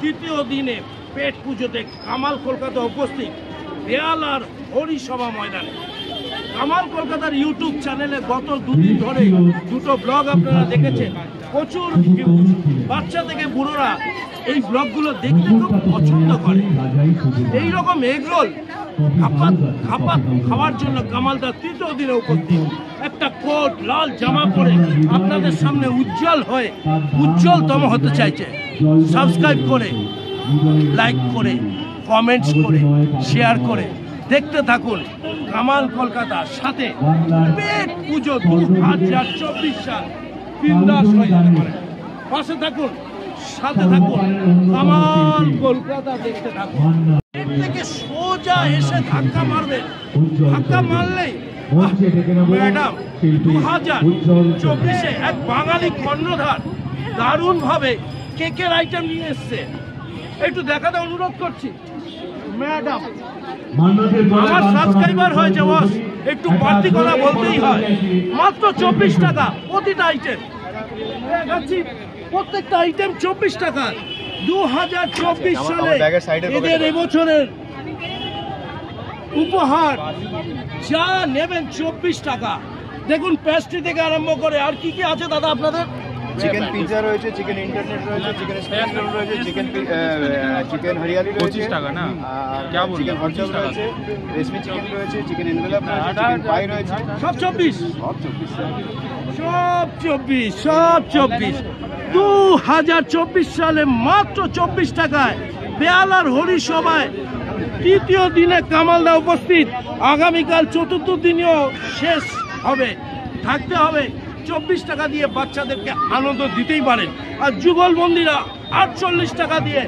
তৃতীয় দিনে পেট পুজোতে কামাল কলকাতা উপস্থিত বেহালার হরিসভা ময়দানে। কামাল কলকাতার ইউটিউব চ্যানেলে গত দুদিন ধরে দুটো ব্লগ আপনারা দেখেছেন, প্রচুর ভিউজ। বাচ্চা থেকে বুড়োরা এই ব্লগগুলো দেখতে খুব পছন্দ করে। এইরকম এগরোল খাওয়ার জন্য কামালদার তৃতীয় দিনে উপস্থিত। একটা কোট লাল জামা পরে আপনাদের সামনে উজ্জ্বলতম হতে চাইছে। সাবস্ক্রাইব করে, লাইক করে, কমেন্টস করে, শেয়ার করে দেখতে থাকুন কামাল কলকাতার সাথে পেট পুজো 2024 সাল বিন্দাস হয়ে যেতে পারে। পাশে থাকুন, সাথে থাকুন, কামাল কলকাতা দেখতে থাকুন। এর থেকে সোজা এসে ধাক্কা মারবেন, ধাক্কা মারলেই ম্যাডাম 2024-এ এক বাঙালি কর্ণধার দারুণ ভাবে কেকের আইটেম নিয়ে এসছে। একটু দেখাতে অনুরোধ করছি ম্যাডাম। আমার সাবস্ক্রাইবার হয়েছে বস, একটু বাড়তি কথা বলতেই হয়। মাত্র 24 টাকা প্রতিটা আইটেম দেখাচ্ছি, প্রত্যেকটা আইটেম 24 টাকা। 2024 সালে এদের এবছরের উপহার যা নেবেন 24 টাকা। দেখুন পেস্ট্রি থেকে আরম্ভ করে আর কি কি আছে দাদা আপনাদের? চিকেন পিৎজা রয়েছে, চিকেন ইন্টারনেট রয়েছে, চিকেন স্প্যাশ রোল রয়েছে, চিকেন হরিয়ালি রয়েছে 25 টাকা না, আর চিকেন হটডগ রয়েছে, রেশমি চিকেন রয়েছে, চিকেন এনভেলপ রয়েছে, চিকেন পাই রয়েছে। সব 24 2024 সালে মাত্র 24 টাকায় বেহালার হরিসভায় তৃতীয় দিনে কামালদা উপস্থিত। আগামীকাল চতুর্থ দিনেও শেষ হবে, থাকতে হবে। 24 টাকা দিয়ে বাচ্চাদেরকে আনন্দ দিতেই পারেন। আর যুগল মন্দিরা 48 টাকা দিয়ে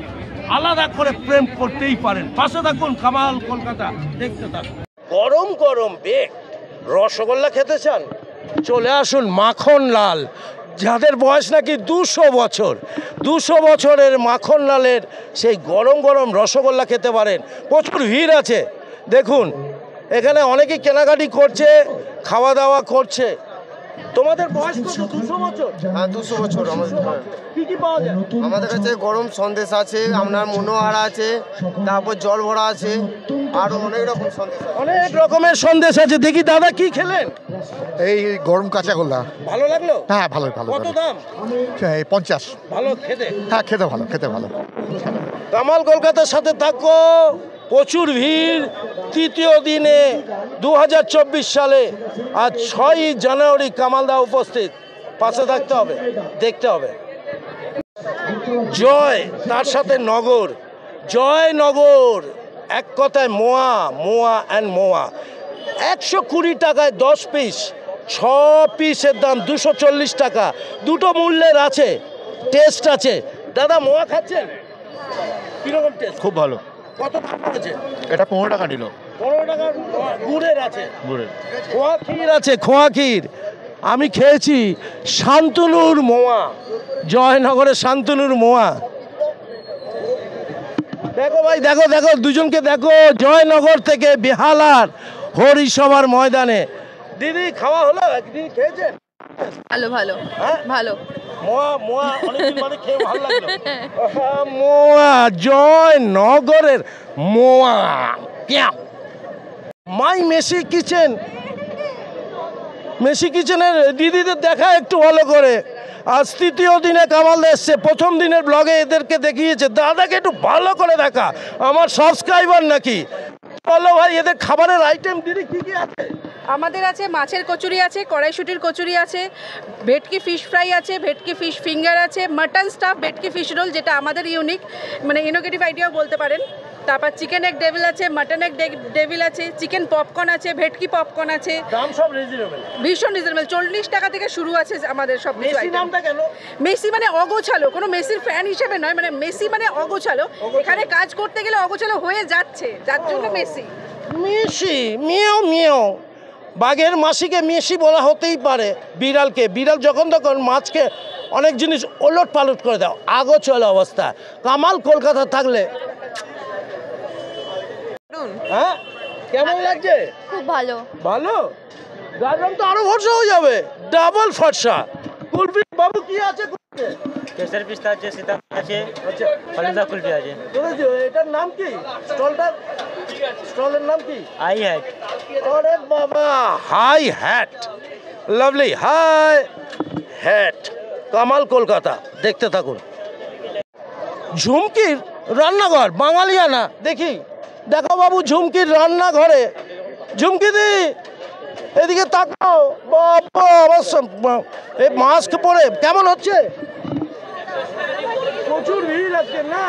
আলাদা করে প্রেম করতেই পারেন। পাশে থাকুন কামাল কলকাতা দেখতে থাকুন। গরম গরম বেক রসগোল্লা খেতে চান? চলে আসুন মাখন লাল, যাদের বয়স নাকি 200 বছর, 200 বছরের মাখন লালের সেই গরম গরম রসগোল্লা খেতে পারেন। প্রচুর ভিড় আছে, দেখুন এখানে অনেকেই কেনাকাটি করছে, খাওয়া দাওয়া করছে। তোমাদের বয়স কত? 200 বছর? হ্যাঁ 200 বছর। কি কি পাওয়া যায় আমাদের কাছে? গরম সন্দেশ আছে, আপনার মনোহারা আছে, তারপর জল ভরা আছে, আর অনেক রকম সন্দেশ আছে। অনেক রকমের সন্দেশ আছে। দেখি দাদা কি খেলেন? এই গরম কাঁচাগোল্লা। ভালো লাগলো? হ্যাঁ ভালো ভালো। কত দাম? 50। ভালো খেতে? হ্যাঁ খেতে ভালো, খেতে ভালো। কামাল কলকাতার সাথে থাকো। প্রচুর ভিড় তৃতীয় দিনে 2024 সালে। আজ 6ই জানুয়ারি কামালদা উপস্থিত। পাশে থাকতে হবে, দেখতে হবে। জয়, তার সাথে নগর, জয়নগর, এক কথায় মোয়া, মোয়া অ্যান্ড মোয়া। 120 টাকায় 10 পিস, 6 পিসের দাম 240 টাকা। দুটো মূল্যের আছে, টেস্ট আছে। দাদা মোয়া খাচ্ছেন? কিরকম টেস্ট? খুব ভালো। কত দাম পড়েছে? এটা 15 টাকা নিল। 15 টাকার গুড়ের আছে, গুড়ের। খোয়া ক্ষীর আছে, খোয়া ক্ষীর। আমি খেয়েছি শান্তনুর মোয়া, জয়নগরের শান্তনুর মোয়া। দেখো ভাই, দেখো দেখো, দুজনকে দেখো, জয়নগর থেকে বেহালার হরিসভার ময়দানে। দিদি খাওয়া হলো? দিদি খেয়েছেন? ভালো ভালো হ্যাঁ ভালো। মোয়া, মোয়া অনেকদিন মানে খেয়ে ভালো লাগলো। মোয়া, জয়নগরের মোয়া। মাই মেসি কিচেন, মেসি কিচেনের দিদিদের দেখা একটু ভালো করে। আজ তৃতীয় দিনে কামালদা এসছে, প্রথম দিনের ব্লগে এদেরকে দেখিয়েছে। দাদাকে একটু ভালো করে দেখা, আমার সাবস্ক্রাইবার নাকি। বলো ভাই, এদের খাবারের আইটেম দিদি কি কি আছে? আমাদের আছে মাছের কচুরি আছে, কড়াইশুটির কচুরি আছে, ভেটকি ফিশ ফ্রাই আছে, ভেটকি ফিশ ফিঙ্গার আছে, মাটন স্টাফ ভেটকি ফিশ রোল, যেটা আমাদের ইউনিক, মানে ইনোভেটিভ আইডিয়াও বলতে পারেন। তারপর চিকেন এগ ডেভিল আছে, মাটন এগ ডেভিল আছে, চিকেন পপকর্ন আছে, ভেটকি পপকর্ন আছে। দাম সব রিজনেবল, ভীষণ রিজনেবল। 40 টাকা থেকে শুরু আছে আমাদের সব কিছু। মেসি নামটা কেন? মেসি মানে অগোছালো, কোনো মেসির ফ্যান হিসেবে নয়, মানে মেসি মানে অগোছালো। এখানে কাজ করতে গেলে অগোছালো হয়ে যাচ্ছে, যার জন্য মেসি। Messi Miao Miao. বাঘের মাসিকে মেসি বলা হতেই পারে। বিড়ালকে, বিড়াল যখন তখন মাছকে অনেক জিনিস ওলট পালট করে দাও, আগোছালো অবস্থা। কামাল কলকাতা থাকলে। হ্যাঁ কেমন লাগছে? খুব ভালো। ভালো? গাজন তো আরো ফর্সা হয়ে যাবে, ডাবল ফর্সা। কুলফি বাবু কি আছে কুলফিতে? কেশর পিস্তা আছে, সীতাফল আছে, আচ্ছা ফালুদা কুলফি আছে। বুঝেছো, এটার নাম কি? স্টলের নাম কি? I hat. আরে বাবা, hi hat, lovely hi hat, কামাল কলকাতা। দেখতে থাকুন। ঝুমকির রান্নাঘর বাঙালিয়ানা, দেখি দেখো বাবু ঝুমকির রান্নাঘরে। ঝুমকি দি এদিকে তাকাও। বাবা এই মাস্ক পরে কেমন হচ্ছে? প্রচুর ভিড় আজকে না?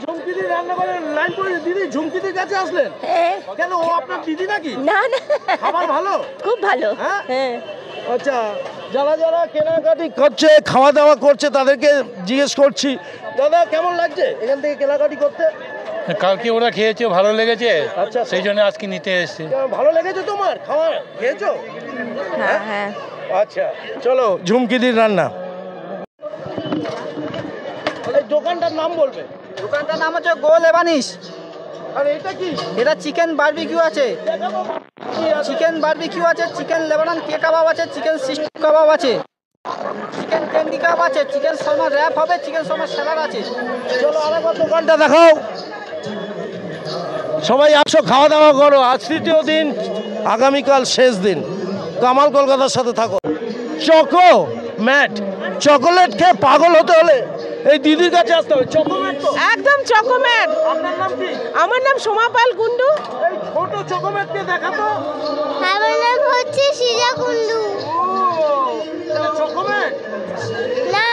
ঝুমকিদি রান্নাঘরে লাইন পড়ে। দিদি ঝুমকিদির কাছে আসলেন কেন? ও আপনার দিদি নাকি? না না, খাবার ভালো, খুব ভালো। হ্যাঁ হ্যাঁ, আচ্ছা, যারা যারা কেনাকাটি করছে, খাওয়া দাওয়া করছে, তাদেরকে জিজ্ঞেস করছি, দাদা কেমন লাগছে এখান থেকে কেনাকাটি করতে? কালকে ওরা খেয়েছে, ভালো লেগেছে, আচ্ছা, সেই জন্য আজকে নিতে এসেছি। ভালো লেগেছে তোমার খাওয়া? খেয়েছো? হ্যাঁ হ্যাঁ। আচ্ছা চলো, ঝুমকিদির রান্না। এই দোকানটার নাম বলবে? দোকানটার নাম হচ্ছে গোল এবানিস। আর এটা কি? এটা চিকেন বারবিকিউ আছে, চিকেন বারবিকিউ আছে, চিকেন লেবানন কে কাবাব আছে, চিকেন সিস্টিক কাবাব আছে, চিকেন ক্যান্ডি কাবাব আছে, চিকেন শর্মা র্যাপ হবে, চিকেন শর্মা স্যালাড আছে। চলো আরেকবার দোকানটা দেখাও। সবাই আসো, খাওয়া দাওয়া করো। আজ তৃতীয় দিন, আগামীকাল শেষ দিন। কামাল কলকাতার সাথে থাকো। চকো ম্যাট, চকোলেট খেয়ে পাগল হতে হলে এই দিদির কাছে আসতে হবে। চকোমেট তো একদম চকোমেট। আপনার নাম কি? আমার নাম সোমা পাল কুন্ডু। এই ছোট চকোমেটকে দেখাতো। আমার নাম হচ্ছে সিজা কুন্ডু। চকোমেট না,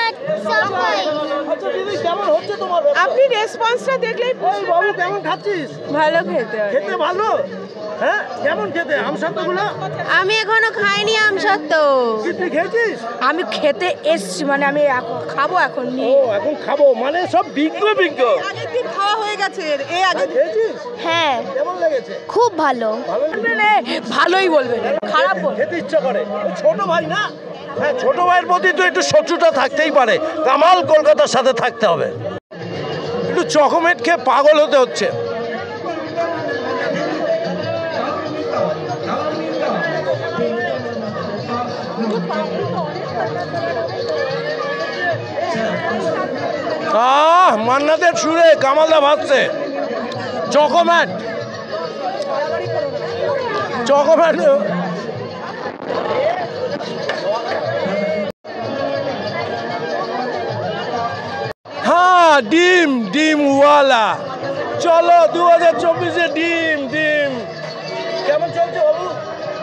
চকোই। আচ্ছা দিদি, কেমন হচ্ছে তোমার ব্যবসা? আপনি রেসপন্সটা দেখলেই এই বাবু কেমন খাচ্ছিস? ভালো খেতে হয়। খেতে ভালো? হ্যাঁ কেমন খেতে? আমসত্ত্বগুলো আমি এখনো খাইনি আমসত্ত্ব। কি তুই খেয়েছিস? আমি খেতে এসছি, মানে আমি খাবো এখন। ও এখন খাবো মানে সব বিজ্ঞ বিজ্ঞ। আগের দিন খাওয়া হয়ে গেছে, এই আগে খেয়েছিস? হ্যাঁ, কেমন লেগেছে? খুব ভালো। ভালো ভালোই বলবেন, খারাপ খেতে ইচ্ছা করে। ওই ছোট ভাই না? হ্যাঁ, ছোট ভাইয়ের প্রতি তো একটু শত্রুতা থাকতেই পারে। কামাল কলকাতার সাথে থাকতে হবে। একটু চকোমেট খেয়ে পাগল হতে হচ্ছে। মান্নাদের সুরে কামালদা ভাবছে চকোম্যাট। চকোম্যাট হ্যাঁ, ডিম ডিমওয়ালা। চলো 2024-এ ডিম ডিম। কেমন চলছে বাবু?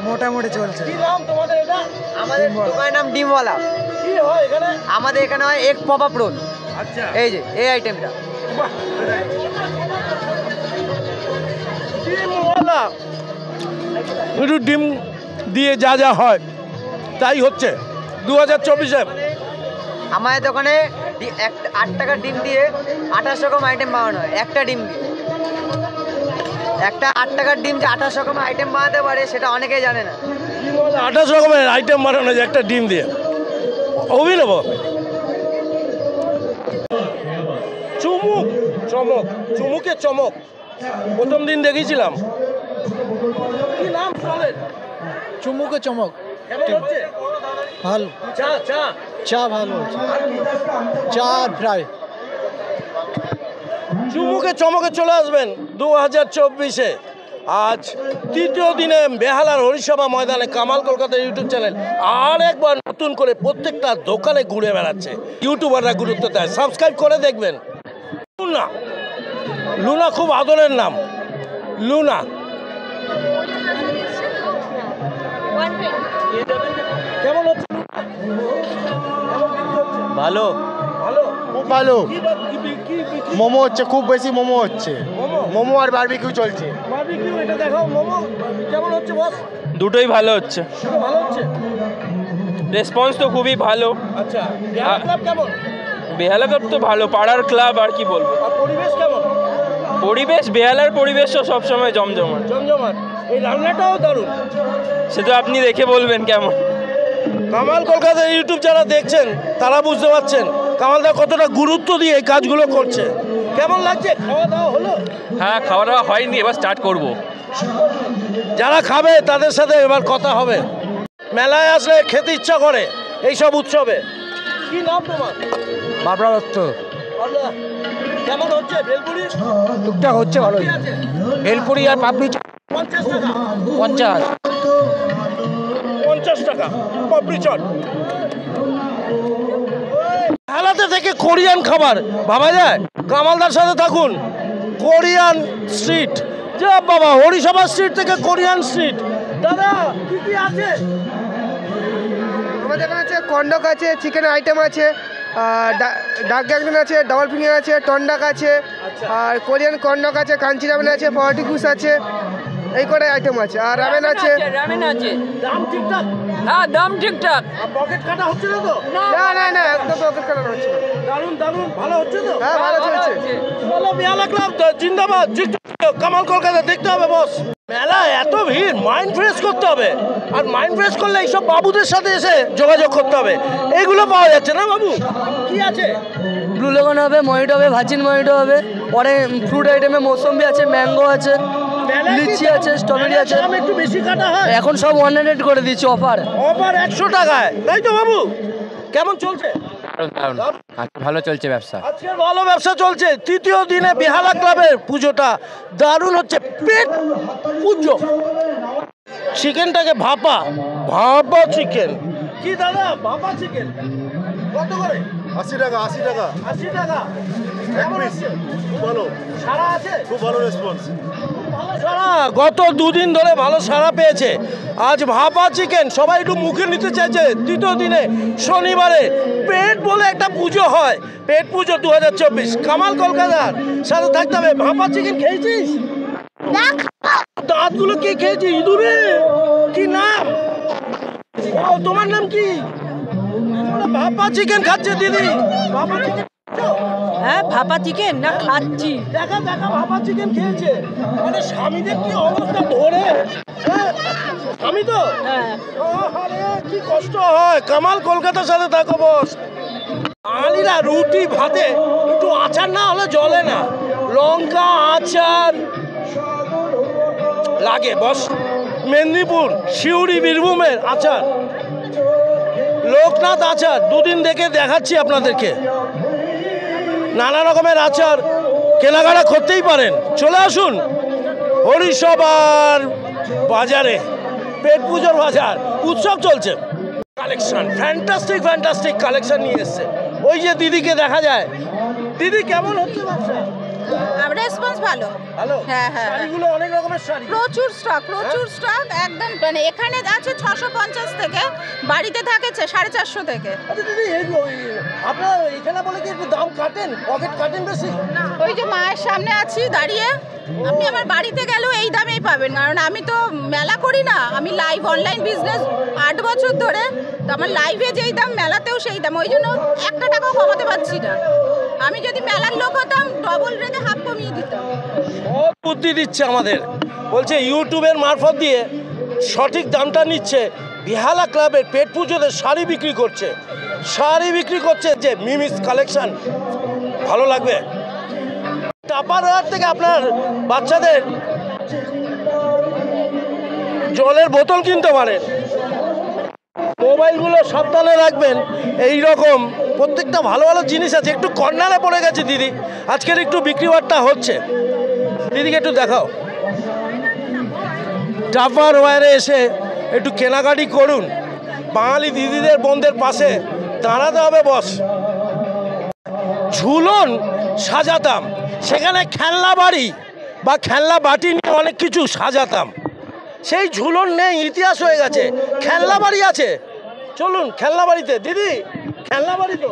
মোটামুটি চলছে। কি নাম তোমাদের এটা? আমাদের দোকানের নাম ডিমওয়ালা। কি হয় এখানে? আমাদের এখানে হয় এক পপ আপ রোল। আচ্ছা, এই যে এই আইটেমটা। বাহ, ডিমওয়ালা। একটু ডিম দিয়ে যা যা হয় তাই হচ্ছে 2024-এ। আমাদের দোকানে 8 টাকার ডিম দিয়ে 28 রকম আইটেম বানানো হয়। একটা ডিম দিয়ে একটা 8 টাকার ডিম যে 28 রকম আইটেম বানাতে পারে সেটা অনেকেই জানে না। 28 রকমের আইটেম বানানো যায় একটা ডিম দিয়ে। অভিনব। চুমুক চমক, চুমুকে চমক প্রথম দিন দেখেছিলাম। কি নাম চলে? চুমুকে চমক। কেমন হচ্ছে? ভালো। চা চা চা ভালো হচ্ছে। চা ফ্রাই। চুমুকে চমকে চলে আসবেন 2024-এ। আজ তৃতীয় দিনে বেহালার হরিসভা ময়দানে কামাল কলকাতা ইউটিউব চ্যানেল আর একবার নতুন করে প্রত্যেকটা দোকানে ঘুরে বেড়াচ্ছে। ইউটিউবাররা গুরুত্ব দেয়, সাবস্ক্রাইব করে দেখবেন। লুনা, লুনা খুব আদরের নাম। লুনা কেমন হচ্ছে? ভালো। ভালো, খুব ভালো। কি বিক্রি? মোমো হচ্ছে, খুব বেশি মোমো হচ্ছে। মোমো, মোমো আর বারবিকিউ চলছে। বারবিকিউ এটা দেখাও। মোমো কেমন হচ্ছে বস? দুটোই ভালো হচ্ছে, দুটো ভালো হচ্ছে। রেসপন্স তো খুবই ভালো। আচ্ছা, বেহালা ক্লাব কেমন? বেহালা ক্লাব তো ভালো, পাড়ার ক্লাব, আর কি বলবো। আর পরিবেশ কেমন? পরিবেশ, বেহালার পরিবেশ তো সবসময় জমজমাট। জমজমাট। এই রান্নাটাও দারুণ। সে তো আপনি দেখে বলবেন কেমন। কামাল কলকাতা ইউটিউব যারা দেখছেন তারা বুঝতে পারছেন কামালদা কতটা গুরুত্ব দিয়ে এই কাজগুলো করছে। কেমন লাগছে? খাওয়া দাওয়া হলো? হ্যাঁ, খাওয়া দাওয়া হয়নি, এবার স্টার্ট করব। যারা খাবে তাদের সাথে এবার কথা হবে। মেলায় আসলে খেতে ইচ্ছা করে। এইসব উৎসবে। কি নাম তোমার? বাবরা দত্ত। কেমন হচ্ছে ভেলপুরি? টুকটাক হচ্ছে, ভালো ভেলপুরি আর পাপড়ি 50 টাকা। 50 টাকা পাপড়ি চাট। হালাতে থেকে কোরিয়ান খাবার ভাবা যায়? কামালদার সাথে থাকুন। কোরিয়ান স্ট্রিট, যা বাবা, হরিসভা স্ট্রিট থেকে কোরিয়ান স্ট্রিট। দাদা কি কি আছে? আমাদের এখানে আছে কন্ডক আছে, চিকেন আইটেম আছে, ডাক গ্যাংডন আছে, ডাবল ফিঙ্গার আছে, টন্ডাক আছে, আর কোরিয়ান কন্ডক আছে, কাঞ্চি রামেন আছে, পটেটোস আছে, এই করে আইটেম আছে। আর রামেন আছে। রামেন আছে। দাম ঠিকঠাক? হ্যাঁ, দাম ঠিকঠাক। আর পকেট কাটা হচ্ছে না তো? না একদম পকেট কাটা হচ্ছে না। দারুন ভালো হচ্ছে তো? হ্যাঁ, ভালো চলছে। চলো বেহালা ক্লাব জিন্দাবাদ। কামাল কলকাতা দেখতে হবে বস। মেলা এত ভিড়, মাইন্ড ফ্রেশ করতে হবে। আর মাইন্ড ফ্রেশ করলে এইসব বাবুদের সাথে এসে যোগাযোগ করতে হবে। এইগুলো পাওয়া যাচ্ছে না বাবু? কি আছে? ব্লু লেগন হবে, মহিটো হবে, ভাচিন মহিটো হবে, পরে ফ্রুট আইটেমে মৌসম্বি আছে, ম্যাঙ্গো আছে, লিচি আছে, স্ট্রবেরি আছে। একটু বেশি কাটা হয় এখন সব 100 করে দিচ্ছি, অফার 100 টাকায়, তাই তো বাবু? কেমন চলছে? ভালো চলছে ব্যবসা। আজকে ভালো ব্যবসা চলছে। তৃতীয় দিনে বেহালা ক্লাবের পুজোটা দারুণ হচ্ছে। পেট পুজো। চিকেনটাকে ভাপা চিকেন। কি দাদা, ভাপা চিকেন কত করে? 80 টাকা। 80 টাকা। কেমন হচ্ছে? খুব ভালো, সারা আছে? খুব ভালো রেসপন্স। গত দুদিন ধরে ভালো সাড়া পেয়েছে। আজ ভাপা চিকেন সবাই একটু মুখে নিতে চাইছে। তৃতীয় দিনে শনিবারে পেট বলে একটা পুজো হয়, পেট পুজো 2024। কামাল কলকাতার সাথে থাকতে হবে। ভাপা চিকেন খেয়েছিস? দাঁতগুলো কে খেয়েছি? ইঁদুরে? কি নাম? ও, তোমার নাম কি? ভাপা চিকেন খাচ্ছে দিদি। ভাপা চিকেন? হ্যাঁ, ভাপা চিকেন না খাচ্ছি। দেখা ভাপা চিকেন খেয়েছে। মানে স্বামীদের কি অবস্থা ধরে, আমি তো কি কষ্ট হয়। কামাল কলকাতার সাথে থাকো বস। বাঙালিরা রুটি ভাতে একটু আচার না হলে জ্বলে না। লঙ্কা আচার লাগে বস। মেদিনীপুর, সিউড়ি, বীরভূমের আচার, লোকনাথ আচার, দুদিন দেখে দেখাচ্ছি আপনাদেরকে। নানা রকমের আচার কেনাকাটা করতেই পারেন। চলে আসুন হরিসভার বাজারে, পেট পুজোর বাজার, উৎসব চলছে। কালেকশন ফ্যান্টাস্টিক কালেকশন নিয়ে এসছে। ওই যে দিদিকে দেখা যায়। দিদি কেমন হচ্ছে ব্যবসা? রেসপন্স ভালো। হ্যাঁ, শাড়িগুলো অনেক রকমের শাড়ি, প্রচুর স্টক একদম। মানে এখানে আছে 650 থেকে, বাড়িতে থাকে 450 থেকে। আচ্ছা দিদি, আপনারা এখানে বলে কি একটু দাম কাটেন, পকেট কাটেন বেশি? ওই যে মায়ের সামনে আছি দাঁড়িয়ে, আপনি আমার বাড়িতে গেলেও এই দামেই পাবেন। কারণ আমি তো মেলা করি না, আমি লাইভ অনলাইন বিজনেস 8 বছর ধরে। তো আমার লাইভে যেই দাম, মেলাতেও সেই দাম। ওই জন্য 1 টাকাও কমাতে পারছি না। আমি যদি মেলার লোক হতাম, ডবল রেটে হাফ কমিয়ে দিতাম। বুদ্ধি দিচ্ছে আমাদের, বলছে ইউটিউবের মারফত দিয়ে সঠিক দামটা নিচ্ছে। বেহালা ক্লাবের পেট পুজোতে শাড়ি বিক্রি করছে যে মিমিস কালেকশন। ভালো লাগবে। টাপারওয়ার থেকে আপনার বাচ্চাদের জলের বোতল কিনতে পারেন। মোবাইলগুলো সাবধানে রাখবেন। এই রকম প্রত্যেকটা ভালো জিনিস আছে। একটু কর্নারে পড়ে গেছে দিদি, আজকের একটু বিক্রি বাট্টা হচ্ছে। দিদিকে একটু দেখাও। টাপারওয়ারে এসে একটু কেনাকাটি করুন। বাঙালি দিদিদের বোনদের পাশে দাঁড়াতে হবে বস। ঝুলন সাজাতাম, সেখানে খেলনা বাড়ি বা খেলনা বাটি নিয়ে অনেক কিছু সাজাতাম। সেই ঝুলন নেই, ইতিহাস হয়ে গেছে। খেলনা বাড়ি আছে, চলুন খেলনা বাড়িতে। দিদি, খেলনা বাড়ি তো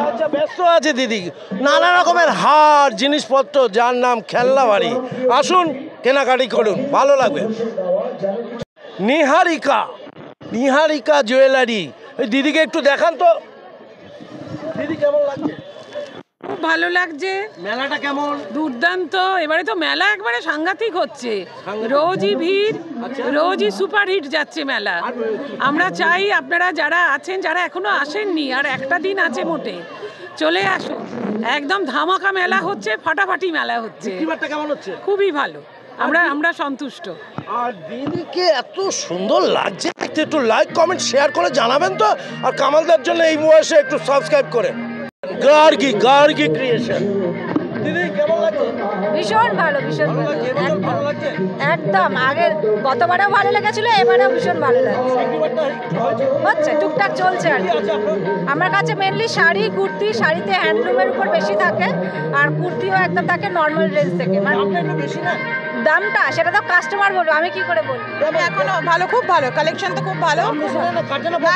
আচ্ছা, ব্যস্ত আছে দিদি। নানা রকমের হার, জিনিসপত্র, যার নাম খেলনা বাড়ি। আসুন কেনাকাটি করুন, ভালো লাগবে। নিহারিকা জুয়েলারি। ওই দিদিকে একটু দেখান তো। দিদি কেমন লাগছে? খুব ভালো লাগছে। মেলাটা কেমন? দুর্দান্ত। এবারে তো মেলা একবারে সাংঘাতিক হচ্ছে, রোজই ভিড়, রোজই সুপারহিট যাচ্ছে মেলা। আমরা চাই আপনারা যারা আছেন, যারা এখনো আসেননি, আর একটা দিন আছে মোটে, চলে আসুন। একদম ধামাকা মেলা হচ্ছে, ফাটাফাটি মেলা হচ্ছে। কেমন হচ্ছে? খুবই ভালো। আমরা সন্তুষ্ট। আর দিদিকে এত সুন্দর লাগছে দেখতে, একটু লাইক কমেন্ট শেয়ার করে জানাবেন তো, আর কামালদার জন্য এই বয়সে একটু সাবস্ক্রাইব করে। গার্গি ক্রিয়েশন। দিদি কেমন লাগছে? ভীষণ ভালো, ভীষণ ভালো লাগছে। একদম আগের গতবারেও ভালো লেগেছিল, এবারেও ভীষণ ভালো লাগছে। হচ্ছে টুকটাক চলছে আর কি। আমার কাছে মেনলি শাড়ি, কুর্তি, শাড়িতে হ্যান্ডলুমের উপর বেশি থাকে, আর কুর্তিও একদম থাকে নর্মাল রেঞ্জ থেকে। বেশি না দামটা সেটা তো কাস্টমার বলবো, আমি কি করে বলবো। এখনো ভালো, খুব ভালো কালেকশন তো খুব ভালো।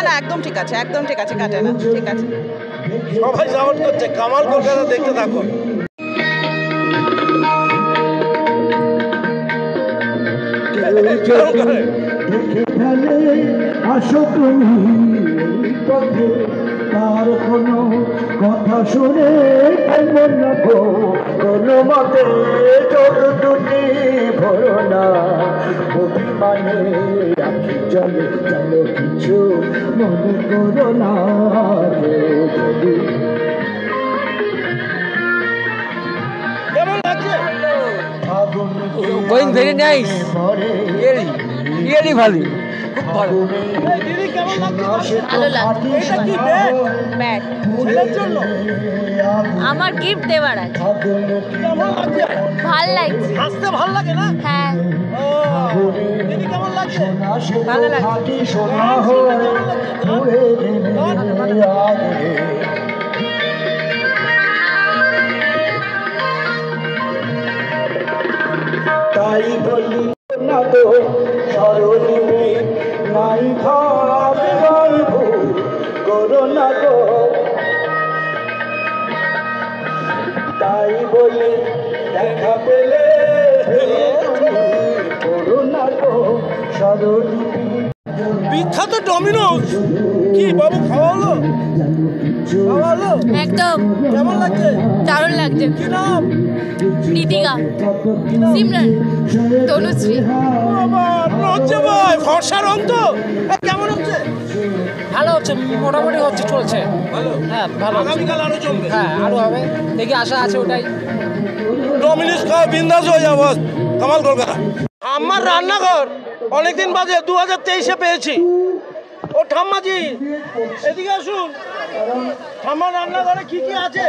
না একদম ঠিক আছে, একদম ঠিক আছে, কাটে না, ঠিক আছে। সবাই সাপোর্ট করছে, কামাল কলকাতা দেখতে থাকুন। তার কোনো কথা শুনে কোনো মতে চোখ দুটি ভরো না, অভিমানে রাখি চলে চলো, কিছু মনে করো না। যদি কেমন লাগছে? গোয়িং ভেরি নাইস, রিয়েলি ভালো, খুব ভালো। দিদি কেমন লাগছে? ভালো লাগছে। এটা কি ব্যাগ? ব্যাগ ছেলের জন্য আমার গিফট দেওয়ার আছে। কেমন লাগছে? ভাল লাগছে। হাসতে ভালো লাগে না? হ্যাঁ ও, দিদি কেমন লাগছে? ভালো লাগছে। শোনা হয়ে তাই বলি না তো সরণিতে নাই ভাববার ভুল করো না গো, তাই বলি দেখা পেলে করো না গো সরণিতে। বিখ্যাত ডমিনোস কি বাবু খাওয়া হলো? খাওয়া হলো? একদম কেমন লাগছে? দারুণ লাগছে। কি নাম? নীতিকা, সিমরান, তনুশ্রী। হচ্ছে ভাই ফর্সা রং তো। কেমন হচ্ছে? ভালো হচ্ছে, মোটামুটি হচ্ছে, চলছে ভালো। হ্যাঁ ভালো। আগামীকাল আরো জমবে। হ্যাঁ আরো হবে, দেখি আশা আছে ওটাই। ডমিনোস খাওয়া বিন্দাস হয়ে যাবো কামাল কলকাতা। আমার রান্নাঘর অনেকদিন বাদে 2023-এ পেয়েছি। ও ঠাম্মাজি এদিকে আসুন। ঠাম্মার রান্নাঘরে কি কি আছে?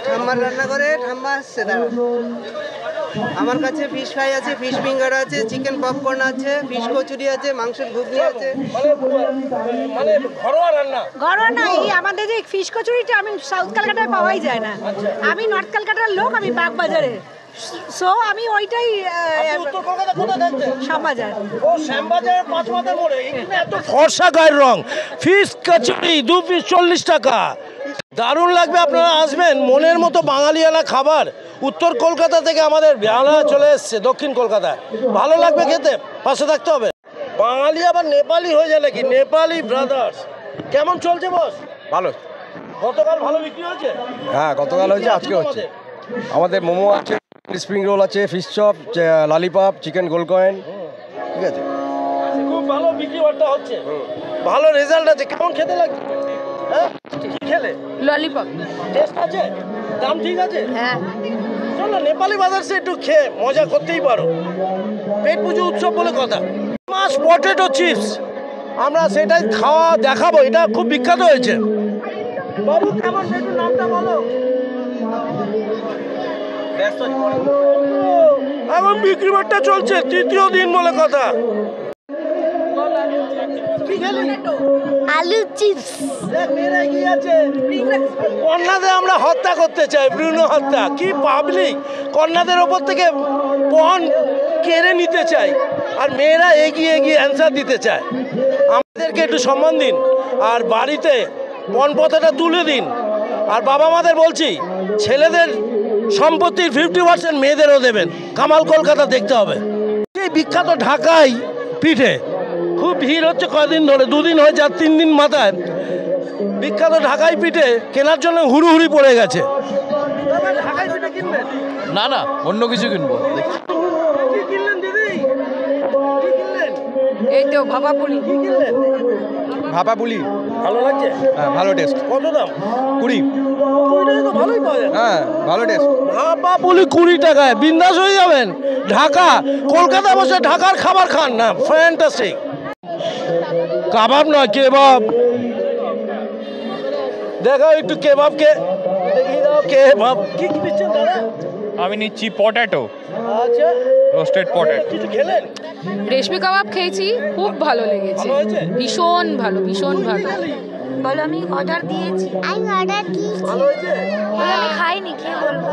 ঠাম্মার রান্নাঘরে ঠাম্মা আসছে, দাঁড়া। আমার কাছে ফিশ ফ্রাই আছে, ফিশ ফিঙ্গার আছে, চিকেন পপকর্ন আছে, ফিশ কচুরি আছে, মাংসের ঘুগনি আছে। মানে ঘরোয়া রান্না। ঘরোয়া না, এই আমাদের যে ফিশ কচুরিটা আমি সাউথ কলকাতায় পাওয়াই যায় না। আমি নর্থ কলকাতার লোক, আমি বাগবাজারে, সো আমি ওইটাই। উত্তর কলকাতা কোথায় থাকছে? শ্যামবাজার। ও শ্যামবাজারের 5 মাথার মোড়ে। এখানে এত ফর্সা গায়ের রং, ফিশ কচুরি 2 পিস 40 টাকা। দারুণ লাগবে, আপনারা আসবেন। মনের মতো বাঙালিয়ানা খাবার উত্তর কলকাতা থেকে আমাদের বেহালা চলে এসছে দক্ষিণ কলকাতায়। ভালো লাগবে খেতে, পাশে থাকতে হবে। বাঙালি আবার নেপালি হয়ে যায় নাকি? নেপালি ব্রাদার্স। কেমন চলছে বস? ভালো। গতকাল ভালো বিক্রি হয়েছে? হ্যাঁ গতকাল হয়েছে, আজকে হচ্ছে। আমাদের মোমো আছে, স্প্রিং রোল আছে, ফিশ চপ, ললিপপ, চিকেন গোল কয়েন, ঠিক আছে। খুব ভালো বিক্রি বাট্টা হচ্ছে, ভালো রেজাল্ট আছে। কেমন খেতে লাগছে? হ্যাঁ কি খেলে? ললিপপ। টেস্ট আছে? দাম ঠিক আছে? হ্যাঁ চলো নেপালি বাজারে একটু খেয়ে মজা করতেই পারো। পেট পুজো উৎসব বলে কথা। মাছ পটেটো চিপস, আমরা সেটাই খাওয়া দেখাবো। এটা খুব বিখ্যাত হয়েছে। বাবু কেমন, একটু নামটা বলো। এখন বিক্রি বাট্টা চলছে, 3য় দিন বলে কথা। কি খেলি? আলু চিপস। কন্যাদের আমরা হত্যা করতে চাই, ভ্রূণ হত্যা। কি পাবলিক কন্যাদের ওপর থেকে পণ কেড়ে নিতে চাই, আর মেয়েরা এগিয়ে এগিয়ে অ্যান্সার দিতে চায়। আমাদেরকে একটু সম্মান দিন, আর বাড়িতে পণপথাটা তুলে দিন। আর বাবা মাদের বলছি, ছেলেদের সম্পত্তির 50% মেয়েদেরও দেবেন। কামাল কলকাতা দেখতে হবে। এই বিখ্যাত ঢাকাই পিঠে খুব ভিড় হচ্ছে কয়দিন ধরে, 2 দিন হয়ে যা 3 দিন মাথায়। বিখ্যাত ঢাকাই পিঠে কেনার জন্য হুড়ুহুড়ি পড়ে গেছে। না না, অন্য কিছু কিনবো। এই তো ভাপাপুরি। ভাপাপুলি ভালো লাগছে? হ্যাঁ ভালো টেস্ট। কত দাম? 20। তো ভালোই পাওয়া যায়। হ্যাঁ ভালো টেস্ট। পুলি 20 টাকায় বিন্দাস হয়ে যাবেন। ঢাকা কলকাতা বসে ঢাকার খাবার খান না, ফ্যান্টাস্টিক। কাবাব নয় কেবাব, দেখো একটু কেবাবকে দেখিয়ে দাও। কেবাব কি কি দিচ্ছেন দাদা? আমি নিচ্ছি পটেটো, আচ্ছা রোস্টেড পটেটো। কিছু খেলেন? রেশমি কাবাব খেয়েছি, খুব ভালো লেগেছে, ভীষণ ভালো, ভীষণ ভালো। বলো আমি অর্ডার দিয়েছি। আমি অর্ডার দিয়েছি। ভালো হয়েছে? আমি খাইনি, কে বলবো।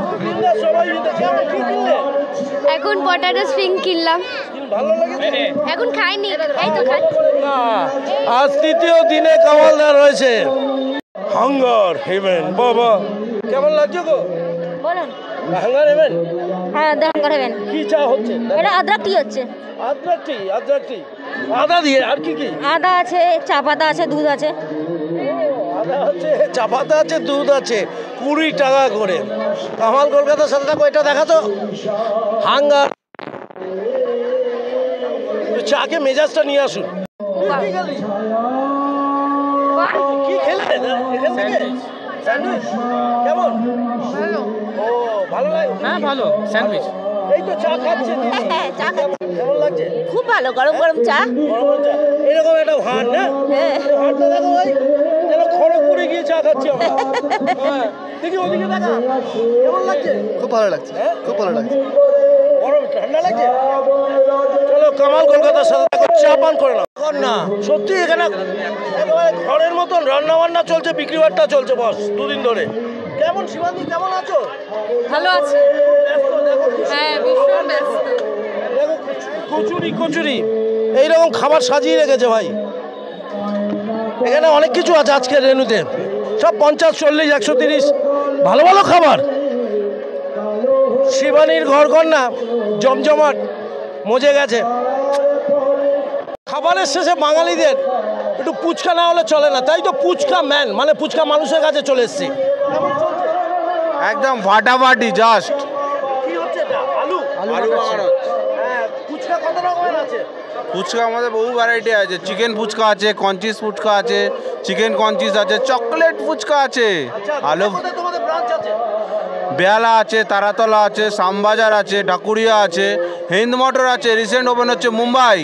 সবাই কেমন কি কিনলে? এখন পটেটো স্প্রিং কিনলাম। ভালো লেগেছে? এখন খাইনি, এই তো খাচ্ছি। আজ তৃতীয় দিনে কামালদার রয়েছে হাঙ্গার হেভেন। বাবা কেমন লাগছে গো? বলুন। Hunger heaven? হ্যাঁ হাঙ্গার হেভেন। কি চা হচ্ছে? এটা আদ্রাক টি হচ্ছে। আদ্রাক টি? আদ্রাক টি আদা দিয়ে আর কি কি? আদা আছে, চা পাতা আছে, দুধ আছে। আদা আছে, চা পাতা আছে, দুধ আছে, 20 টাকা করে। কামাল কলকাতার সাথে থাকো, এটা দেখা তো হাঙ্গার। চাকে মেজাজটা নিয়ে আসুন। কি খেলে এখান থেকে? স্যান্ডউইচ কেমন? ভালো। ও ভালো লাগে? হ্যাঁ ভালো স্যান্ডউইচ। এই তো চা খাচ্ছে। হ্যাঁ চা খাচ্ছি। কেমন লাগছে? খুব ভালো, গরম গরম চা। গরম চা এরকম একটা ভাত না? ভাতটা দেখো ভাই, যেন খড়গপুরে গিয়ে চা খাচ্ছি আমরা। হ্যাঁ, দেখি ওদিকে দেখা। কেমন লাগছে? খুব ভালো লাগছে, খুব ভালো লাগছে। গরম ঠান্ডা লাগছে? চলো কামাল কলকাতার সাথে দেখো, চা পান করে নাও। না সত্যি এখানে একেবারে ঘরের মতন রান্না বান্না চলছে, বিক্রি বাট্টা চলছে বস 2 দিন ধরে। কেমন শিবানী, কেমন আছো? ভালো আছে। হ্যাঁ ভীষণ ব্যস্ত। দেখো কচুরি কচুরি এইরকম খাবার সাজিয়ে রেখেছে ভাই। এখানে অনেক কিছু আছে আজকের রেনুতে, সব 50, 40, 130 ভালো ভালো খাবার। শিবানীর ঘর কন্যা জমজমাট মজে গেছে। খাবারের শেষে বাঙালিদের একটু পুচকা না হলে চলে না, তাই তো পুচকা ম্যান মানে পুচকা মানুষের কাছে চলে এসছি। একদম ফাটাফাটি জাস্ট। কি হচ্ছে এটা? আলু আলু বানানো। হ্যাঁ, ফুচকা কত রকমের আছে? ফুচকা আমাদের বহু ভ্যারাইটি আছে। চিকেন ফুচকা আছে, কঞ্চিস ফুচকা আছে, চিকেন কঞ্চিস আছে, চকলেট ফুচকা আছে, আলু তোমাদের ব্রাঞ্চ আছে? বেহালা আছে, তারাতলা আছে, শ্যামবাজার আছে, ঢাকুরিয়া আছে, হিন্দ মোটর আছে, রিসেন্ট ওপেন হচ্ছে মুম্বাই।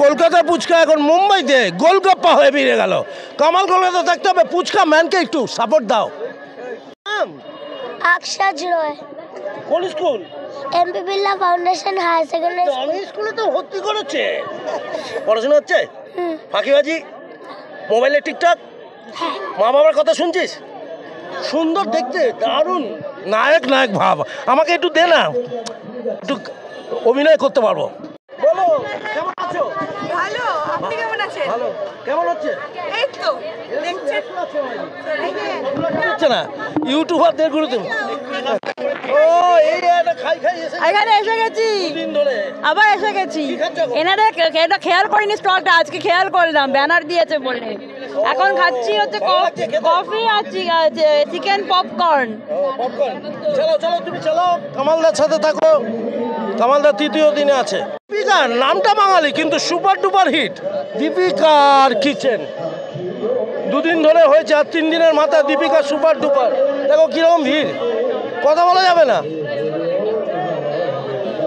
কলকাতা পুচকা এখন মুম্বাইতে গোলগাপ্পা হয়ে বেরিয়ে গেল। কামাল কলকাতা থাকতে হবে, পুচকা ম্যানকে একটু সাপোর্ট দাও। আকশাজ রয়। কোন school? MP Birla foundation higher secondary আমি স্কুলে তো ভর্তি করেছে। পড়াশোনা হচ্ছে? ফাঁকিবাজি, মোবাইলে টিকটক, মা বাবার কথা শুনছিস? সুন্দর দেখতে, দারুণ নায়ক নায়ক ভাব। আমাকে একটু দে না, একটু অভিনয় করতে পারবো। বলো কেমন আছো? ভালো, আপনি কেমন আছেন? ভালো। কেমন হচ্ছে? এই তো দেখছেন। হচ্ছে না ইউটিউবারদের গুরুত্ব। ও এই একটা খাই খাই এসে এখানে এসে গেছি, দিন ধরে আবার এসে গেছি। এনাদের এটা খেয়াল করিনি স্টলটা, আজকে খেয়াল করলাম, ব্যানার দিয়েছে বলে। এখন খাচ্ছি হচ্ছে কফি আর চিকেন পপকর্ন। পপকর্ন। চলো চলো তুমি চলো, কামালদার সাথে থাকো। কামালদার তৃতীয় দিনে আছে। দীপিকার নামটা বাঙালি কিন্তু সুপার ডুপার হিট, দীপিকার কিচেন। 2 দিন ধরে হয়েছে, আর 3 দিনের মাথা দীপিকা সুপার ডুপার। দেখো কিরকম ভিড়, কথা বলা যাবে না।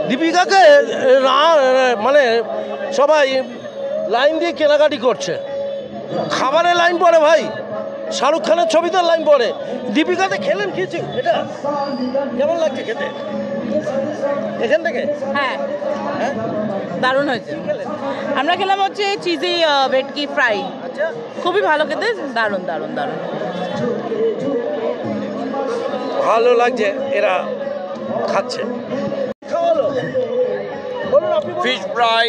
দীপিকাকে মানে সবাই লাইন দিয়ে কেনাকাটি করছে। খাবারের লাইন পড়ে ভাই, শাহরুখ খানের ছবিতে লাইন পড়ে। দীপিকাতে খেলেন কিছু? এটা কেমন লাগছে খেতে এখান থেকে? হ্যাঁ দারুণ হয়েছে। আমরা খেলাম হচ্ছে চিজি ভেটকি ফ্রাই, খুবই ভালো খেতে, দারুণ দারুণ দারুণ ভালো লাগছে এরা খাচ্ছে। খাওয়ালো fish fry,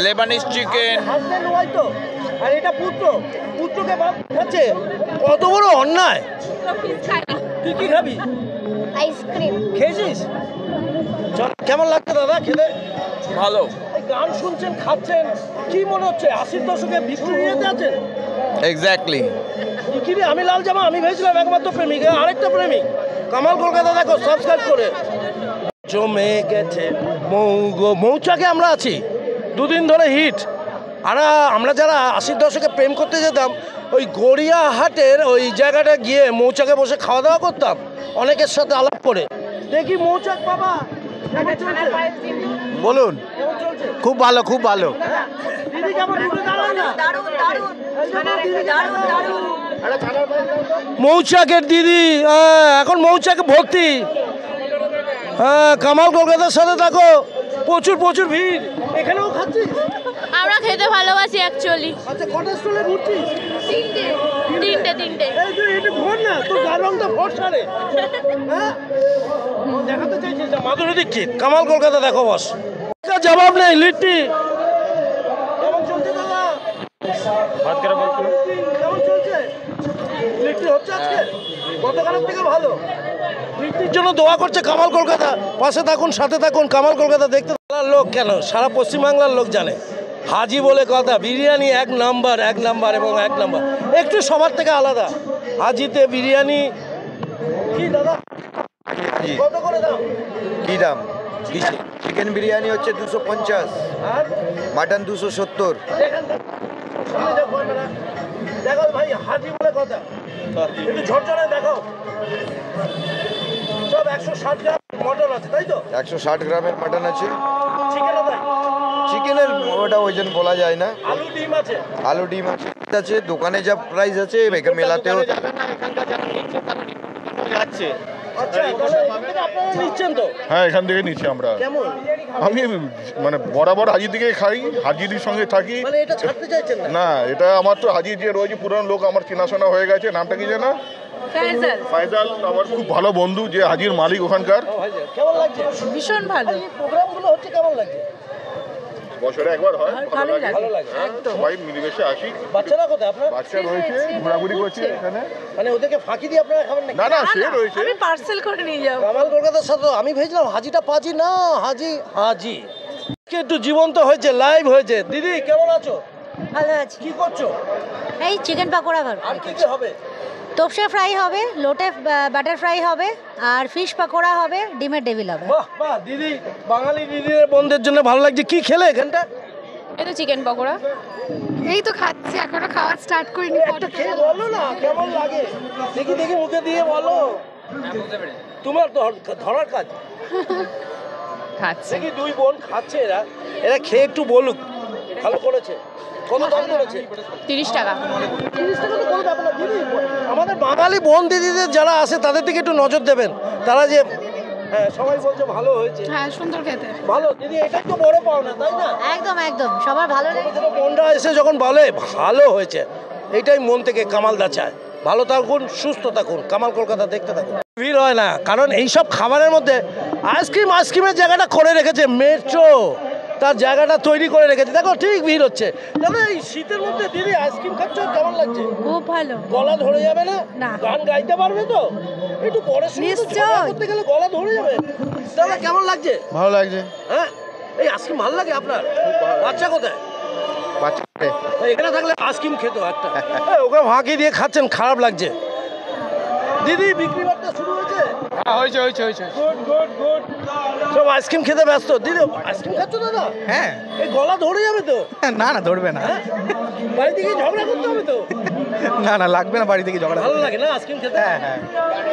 Lebanese chicken. Husband wife তো, আর এটা পুত্র, পুত্রকে বাপ খাচ্ছে, কত বড় অন্যায়। তুই কি খাবি? আইসক্রিম খেয়েছিস? চল, কেমন লাগছে দাদা খেতে? ভালো। এই গান শুনছেন, খাচ্ছেন, কি মনে হচ্ছে 80-র দশকে ভিক্টোরিয়াতে আছেন? এক্স্যাক্টলি। কি রে, আমি লাল জামা, আমি ভেবেছিলাম একমাত্র প্রেমিক, আরেকটা প্রেমিক। কামাল কলকাতা দেখো সাবস্ক্রাইব করে। জমে গেছে মৌচাকে আমরা আছি, 2 দিন ধরে হিট। আর আমরা যারা 80-র দশকে প্রেম করতে যেতাম, ওই গড়িয়াহাটের ওই জায়গাটা গিয়ে মৌচাকে বসে খাওয়া দাওয়া করতাম অনেকের সাথে আলাপ করে। দেখি মৌচাক বাবা কেমন চলছে? বলুন। খুব ভালো, খুব ভালো। দিদি কেমন ঘুরে দাঁড়ায় না? মৌচাকের দিদি এখন মৌচাকে ভর্তি। হ্যাঁ, কামাল কলকাতার সাথে থাকো, প্রচুর প্রচুর ভিড়। এখানেও খাচ্ছিস? আমরা খেতে ভালোবাসি অ্যাকচুয়ালি। আচ্ছা, কটা স্টলে ঘুরছিস? তিনটে। এই তুই এটা ভোর না, তোর গায়ের রংটা ফর্সা রে। হ্যাঁ, দেখাতে চাইছিস না মাধুরী দীক্ষিত। কামাল কলকাতা দেখো বস। জবাব নেই। লিট্টি কেমন চলছে দাদা? কেমন চলছে? লিট্টি হচ্ছে আজকে গতকালের থেকে ভালো। লিট্টির জন্য দোয়া করছে কামাল কলকাতা। পাশে থাকুন, সাথে থাকুন। কামাল কলকাতা দেখতে লোক কেন, সারা পশ্চিমবাংলার লোক জানে। হাজি বলে কথা, বিরিয়ানি এক নাম্বার এবং এক নাম্বার। একটু সবার থেকে আলাদা। হাজিতে বিরিয়ানি কি দাদা কত করে দাম? কি দাম? চিকেন বিরিয়ানি হচ্ছে 250, আর মাটন 270। দেখো ভাই, হাজি বলে কথা, একটু ঝরঝরে দেখো। সব 160 গ্রাম মটন আছে, তাই তো? 160 গ্রামের মাটন আছে। চিকেনও তাই? চিকেনের ওটা ওজন বলা যায় না। আলু ডিম আছে? আলু ডিম আছে। দোকানে যা প্রাইস আছে মেলাতেও যাচ্ছে। আচ্ছা, আপনারা নিচ্ছেন তো? হ্যাঁ, এখান থেকে নিচ্ছি আমরা। কেমন? আমি মানে বরাবর হাজির দিকে খাই, হাজির সঙ্গে থাকি। মানে এটা ছাড়তে চাইছেন না? না, এটা আমার তো হাজির যে রয়েছে পুরানো লোক, আমার চেনাশোনা হয়ে গেছে। নামটা কি জানা? ফাইজাল। আমার খুব ভালো বন্ধু, যে হাজির মালিক ওখানকার। কেমন লাগছে? ভীষণ ভালো। প্রোগ্রামগুলো হচ্ছে কেমন লাগছে? বছরে একবার হয়, ভালো লাগে। সবাই মিলেমিশে আসি। বাচ্চারা কোথায় আপনার? বাচ্চা রয়েছে, ঘোরাঘুরি করছে এখানে। মানে ওদেরকে ফাঁকি দিয়ে আপনারা খাবেন না? না, সে রয়েছে। আমি পার্সেল করে নিয়ে যাব। কামাল কলকাতার সাথে আমি ভেবেছিলাম হাজিটা পাজি না, হাজি একটু জীবন্ত হয়েছে, লাইভ হয়েছে। দিদি কেমন আছো? ভালো আছি। কি করছো? এই চিকেন পাকোড়া খাবো। আর কি কি হবে? তোপসে ফ্রাই হবে, লোটে বাটার ফ্রাই হবে, আর ফিশ পাকোড়া হবে, ডিমের ডেভিল হবে। বাহ বাহ, দিদি বাঙালি দিদিদের বোনদের জন্য ভালো লাগছে। কি খেলে এখানটা? এই তো চিকেন পকোড়া। এই তো খাচ্ছি, এখনো খাওয়া স্টার্ট করিনি। একটা খেয়ে বলো না কেমন লাগে। দেখি মুখে দিয়ে বলো। তোমার ধরার কাজ। খাচ্ছি। দেখি দুই বোন খাচ্ছে, এরা খেয়ে একটু বলুক ভালো করেছে। কত দাম করেছে? 30 টাকা। 30 টাকা তো কোনো ব্যাপার না দিদি। আমাদের বাঙালি বোন দিদিদের যারা আছে তাদের দিকে একটু নজর দেবেন। তারা যে সবাই বলছে ভালো হয়েছে। হ্যাঁ, সুন্দর খেতে। ভালো দিদি, এটাই তো বড় পাওনা, তাই না? একদম সবার ভালো লাগে। মনটা এসে যখন বলে ভালো হয়েছে, এইটাই মন থেকে কামালদা চায়। ভালো থাকুন, সুস্থ থাকুন, কামাল কলকাতা দেখতে থাকুন। ভিড় হয় না, কারণ এইসব খাবারের মধ্যে আইসক্রিমের জায়গাটা করে রেখেছে মেট্রো, তার জায়গাটা তৈরি করে রেখেছে। দেখো ঠিক ভিড় হচ্ছে। দাদা এই শীতের মধ্যে দিদি আইসক্রিম খাচ্ছ, কেমন লাগছে? খুব ভালো। গলা ধরে যাবে না? না। গান গাইতে পারবে তো? একটু পরের সময় করতে গেলে গলা ধরে যাবে। দাদা কেমন লাগছে? ভালো লাগছে। হ্যাঁ, এই আইসক্রিম ভালো লাগে আপনার? বাচ্চা কোথায়? বাচ্চা এখানে থাকলে আইসক্রিম খেত একটা। ওকে ফাঁকি দিয়ে খাচ্ছেন, খারাপ লাগছে। দিদি বিক্রি বাট্টা শুরু হয়েছে? হয়েছে। গুড। সব আইসক্রিম খেতে ব্যস্ত। দিদি আইসক্রিম খাচ্ছ দাদা? হ্যাঁ। এই গলা ধরে যাবে তো? না, ধরবে না। বাড়ি থেকে ঝগড়া করতে হবে তো? না, লাগবে না বাড়ি থেকে ঝগড়া। ভালো লাগে না আইসক্রিম খেতে? হ্যাঁ।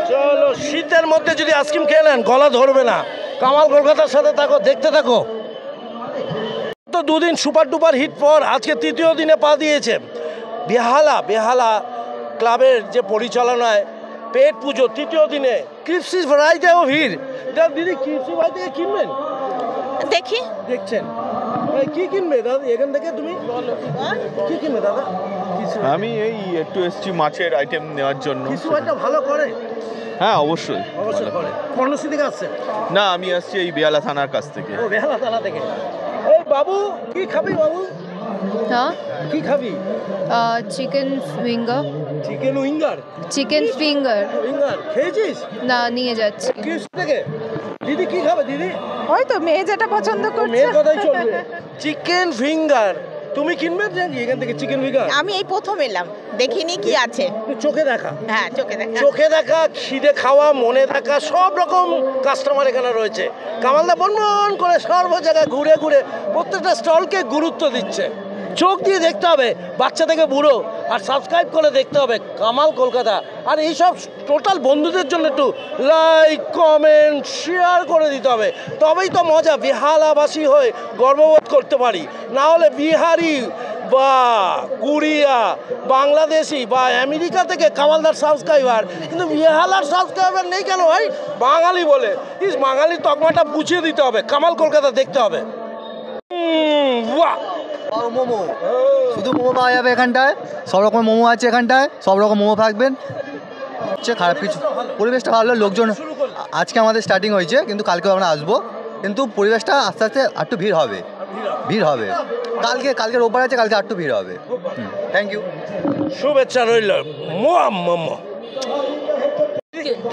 চলো, শীতের মধ্যে যদি আইসক্রিম খেয়ে নেন গলা ধরবে না। কামাল কলকাতার সাথে থাকো, দেখতে থাকো। তো দুদিন সুপার ডুপার হিট পর আজকে তৃতীয় দিনে পা দিয়েছে বেহালা ক্লাবের যে পরিচালনায় পেট পুজো তৃতীয় দিনে। ক্রিপসি ভ্যারাইটিও ভিড়। দিদি ক্রিপসি ভাই থেকে কিনবেন? দেখি। দেখছেন কি কিনবে দাদা এখান থেকে? তুমি কি কিনবে দাদা? আমি এই একটু এসছি মাছের আইটেম নেওয়ার জন্য। ক্রিপসি ভাইটা ভালো করে? হ্যাঁ, অবশ্যই করে। কর্ণশ্রী থেকে আসছে? না, আমি আসছি এই বেহালা থানার কাছ থেকে। ও, বেহালা থানা থেকে। এই বাবু কি খাবি বাবু? হ্যাঁ, কি খাবি? Chicken finger. Chicken winger? Chicken finger খেয়েছিস? না, নিয়ে যাচ্ছি। থেকে দিদি কি খাবে? দিদি ওই তো মেয়ে যেটা পছন্দ করছে। মেয়ের কথাই চলবে। চিকেন ফিঙ্গার তুমি কিনবে এখান থেকে? চিকেন ফিঙ্গার আমি এই প্রথম এলাম, দেখিনি কি আছে। চোখে দেখা? হ্যাঁ, চোখে দেখা, খিদে খাওয়া, মনে দেখা, সব রকম কাস্টমার এখানে রয়েছে। কামালদা বনবন করে সর্ব জায়গায় ঘুরে প্রত্যেকটা স্টলকে গুরুত্ব দিচ্ছে। চোখ দিয়ে দেখতে হবে, বাচ্চা থেকে বুড়ো আর সাবস্ক্রাইব করে দেখতে হবে কামাল কলকাতা। আর এইসব টোটাল বন্ধুদের জন্য একটু লাইক কমেন্ট শেয়ার করে দিতে হবে, তবেই তো মজা। বেহালাবাসী হয়ে গর্ববোধ করতে পারি, না হলে বিহারি বা কোরিয়া বাংলাদেশি বা আমেরিকা থেকে কামালদার সাবস্ক্রাইবার, কিন্তু বেহালার সাবস্ক্রাইবার নেই কেন ভাই? বাঙালি বলে বাঙালির তকমাটা বুঝিয়ে দিতে হবে, কামাল কলকাতা দেখতে হবে। মোমো, শুধু মোমো পাওয়া যাবে এখানটায়, সব রকম মোমো আছে এখানটায়, সব রকম মোমো থাকবেন। হচ্ছে খারাপ কিছু, পরিবেশটা ভালো, লোকজন আজকে আমাদের স্টার্টিং হয়েছে, কিন্তু কালকেও আমরা আসবো, কিন্তু পরিবেশটা আস্তে আস্তে একটু ভিড় হবে, ভিড় হবে। কালকে রোববার আছে, কালকে একটু ভিড় হবে। থ্যাংক ইউ, শুভেচ্ছা রইল। মোমো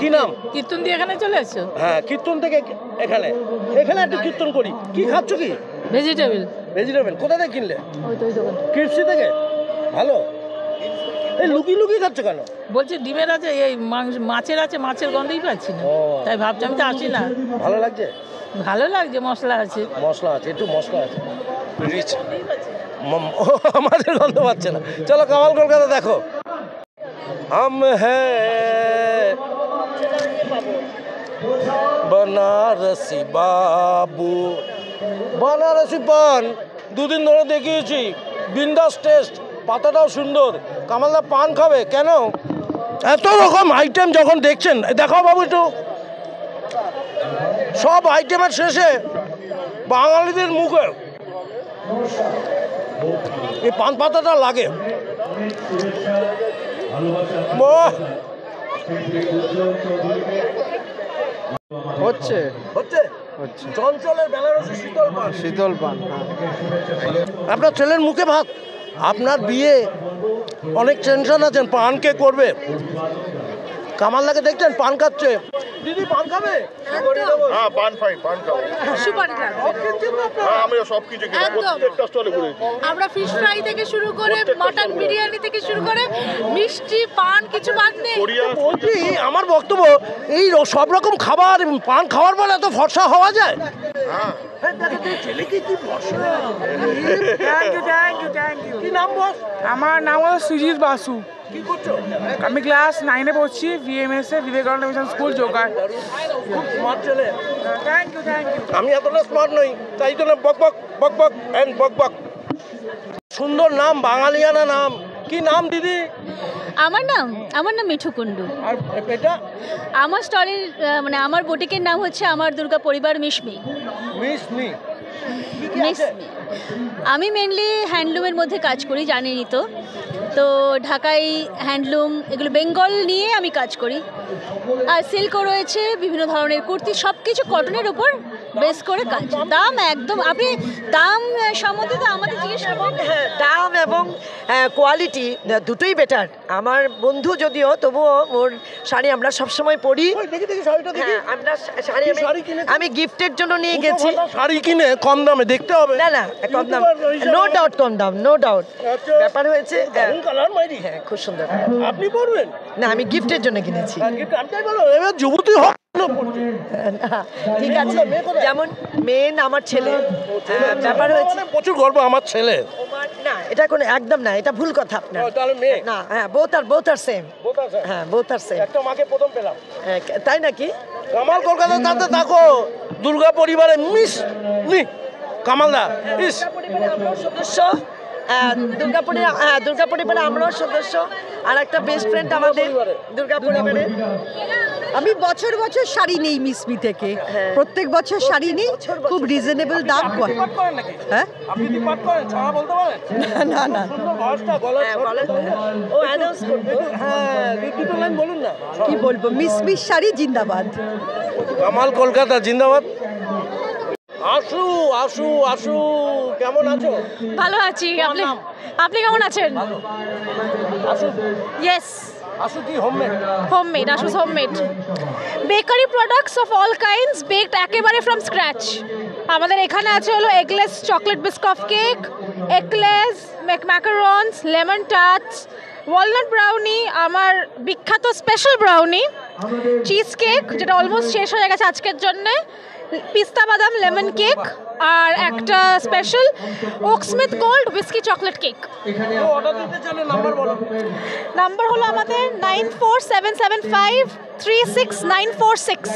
কি নাম? কীর্তন দিয়ে এখানে চলে এসছো? হ্যাঁ, কীর্তন থেকে এখানে একটু কীর্তন করি। কি খাচ্ছ? কি ভেজিটেবল? কোথা থেকে কিনলে? কৃষি থেকে। ভালো। এই লুকিয়ে খাচ্ছ কেন? বলছে ডিমের আছে, এই মাছের আছে, মাছের গন্ধই পাচ্ছি না, তাই ভাবছি আমি তো আসি না। ভালো লাগছে? ভালো লাগছে, মশলা আছে, একটু মশলা আছে, রিচ। আমাদের গন্ধ পাচ্ছে না। চলো কামাল কলকাতা দেখো। हम है बनारसी बाबू, बनारसी पान দুদিন ধরে দেখিয়েছি, বিন্দাস টেস্ট, পাতাটাও সুন্দর। কামালদা পান খাবে কেন? এত রকম আইটেম যখন দেখছেন, দেখাও বাবু একটু। সব আইটেমের শেষে বাঙালিদের মুখে এই পান পাতাটা লাগে। হচ্ছে চঞ্চলের বেনারসি শীতল পান। আপনার ছেলের মুখে ভাত, আপনার বিয়ে, অনেক টেনশন আছেন, পান কে করবে? কামালদাকে দেখছেন পান খাচ্ছে। দিদি পান খাবে? হ্যাঁ, পান খাবো। আমি সব কিছু প্রত্যেকটা স্টলে ঘুরেছি। আমরা ফিশ ফ্রাই থেকে শুরু করে মটন বিরিয়ানি থেকে শুরু করে মিষ্টি পান কিছু বাদ নেই। বলছি, আমার বক্তব্য এই সব রকম খাবার পান খাওয়ার পর এত ফর্সা হওয়া যায়? কি নাম বস? আমার নাম হলো সুজিত বাসু। কি করছো? আমি ক্লাস 9-এ পড়ছি, VMS এ বিবেকানন্দ মিশন স্কুল জোগাড়। খুব স্মার্ট ছেলে। Thank you. আমি এতটা স্মার্ট নই, তাই জন্য বক সুন্দর নাম, বাঙালিয়ানা নাম। কি নাম দিদি? আমার নাম মিঠু কুন্ডু। আর এটা আমার স্টলের মানে আমার বুটিকের নাম হচ্ছে আমার দুর্গা পরিবার মিশমি। আমি মেনলি হ্যান্ডলুমের মধ্যে কাজ করি, জানেনই তো। তো ঢাকাই হ্যান্ডলুম, এগুলো বেঙ্গল নিয়ে আমি কাজ করি। আর সিল্কও রয়েছে, বিভিন্ন ধরনের কুর্তি, সব কিছু কটনের উপর বেস করে কাজ। দাম একদম, আপনি দাম সম্বন্ধে তো আমাদের জিজ্ঞেস করবেন। হ্যাঁ, দাম এবং কোয়ালিটি দুটোই বেটার। আমার বন্ধু যদিও, তবুও ওর শাড়ি আমরা সবসময় পরি। আমরা শাড়ি আমি গিফটের জন্য নিয়ে গেছি। শাড়ি কিনে কম দামে দেখতে হবে না, কম দাম, নো ডাউট কম দাম, নো ডাউট। ব্যাপার হয়েছে হ্যাঁ, খুব সুন্দর। আপনি পরবেন? না, আমি গিফটের জন্য কিনেছি। যুবতী হোক, ঠিক আছে। যেমন মেন আমার ছেলে, ব্যাপার হয়েছে প্রচুর গর্ব আমার ছেলে। না, এটা কোনো একদম না, এটা ভুল কথা আপনার। না, হ্যাঁ, বোথ আর সেম। হ্যাঁ, বোথ আর সেম। একটা মাকে প্রথম পেলাম। তাই নাকি? কামাল কলকাতা তাতে থাকো, দুর্গা পরিবারে মিস কামালদা সদস্য, দুর্গা পরিবারে আমরাও সদস্য। আর একটা বেস্ট ফ্রেন্ড আমাদের দুর্গা পরিবারে। আমি বছর শাড়ি নেই মিসমি থেকে, প্রত্যেক বছর শাড়ি নেই, খুব রিজনেবল দাম। হ্যাঁ, না কি বলবো, মিসমি শাড়ি জিন্দাবাদ। কামাল কলকাতা জিন্দাবাদ। আসু, কেমন আছো? ভালো আছি। আপনি কেমন আছেন? ইয়েস। আসু কি homemade, Ashu's homemade. Bakery products of all kinds, baked একেবারে ফ্রম স্ক্র্যাচ। আমাদের এখানে আছে হলো eggless chocolate Biscoff cake, eggless macarons, lemon tarts, walnut brownie আমার বিখ্যাত স্পেশাল ব্রাউনি, চিজ কেক যেটা অলমোস্ট শেষ হয়ে গেছে আজকের জন্যে, পিস্তা বাদাম লেমন কেক, আর একটা special Oaksmith gold whisky chocolate cake. Number হলো আমাদের 9477536946।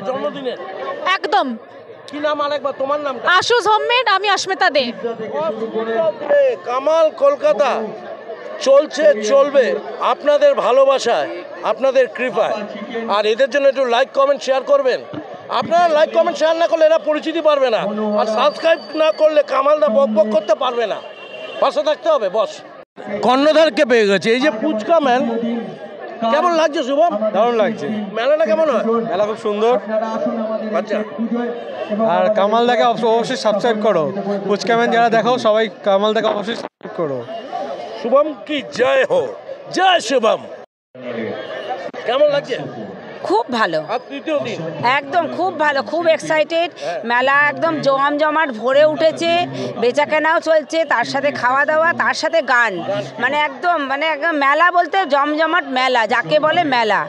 জন্মদিনের একদম। কি নাম আরেকবার তোমার নাম? আশুজ হোমমেড, আমি অস্মিতা দে। কামাল কলকাতা চলছে, চলবে আপনাদের ভালোবাসায়, আপনাদের কৃপায়। আর এদের জন্য একটু লাইক কমেন্ট শেয়ার করবেন। আপনারা লাইক কমেন্ট শেয়ার না করলে এরা পরিচিতি পারবে না, আর সাবস্ক্রাইব না করলে কামালদা বক বক করতে পারবে না, পাশে থাকতে হবে বস। কর্ণধারকে পেয়ে গেছে, এই যে পুচকা ম্যান, কেমন লাগছে শুভম? দারুণ লাগছে। মেলাটা কেমন হয়? মেলা খুব সুন্দর। আচ্ছা, আর কামালদাকে অবশ্যই সাবস্ক্রাইব করো, পুচকাম্যান যারা দেখো সবাই কামালদাকে অবশ্যই সাবস্ক্রাইব করো। শুভম কি জয় হো, জয় শুভম। কেমন লাগছে? খুব ভালো, একদম খুব ভালো, খুব এক্সাইটেড। মেলা একদম জমজমাট ভরে উঠেছে, বেচাকেনাও চলছে, তার সাথে খাওয়া দাওয়া, তার সাথে গান, মানে একদম মেলা বলতে জমজমাট মেলা, যাকে বলে মেলা।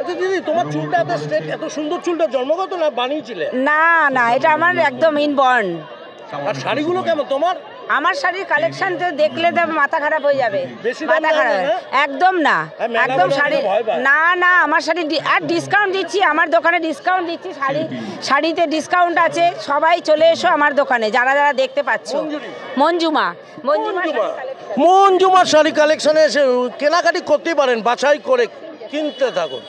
আচ্ছা দিদি, তোমার চুলটা এত স্ট্রেট, এত সুন্দর চুলটা জন্মগত না বানিয়েছিলে? না না, এটা আমার একদম ইনবর্ন। আর শাড়িগুলো কেমন তোমার? আমার শাড়ির কালেকশন তো দেখলে তো মাথা খারাপ হয়ে যাবে, মাথা খারাপ। একদম না, একদম শাড়ি না না, আমার শাড়ি আর ডিসকাউন্ট দিচ্ছি, আমার দোকানে ডিসকাউন্ট দিচ্ছি, শাড়িতে ডিসকাউন্ট আছে। সবাই চলে এসো আমার দোকানে, যারা যারা দেখতে পাচ্ছ। মঞ্জুমার শাড়ি কালেকশনে এসে কেনাকাটি করতেই পারেন, বাছাই করে কিনতে থাকুন।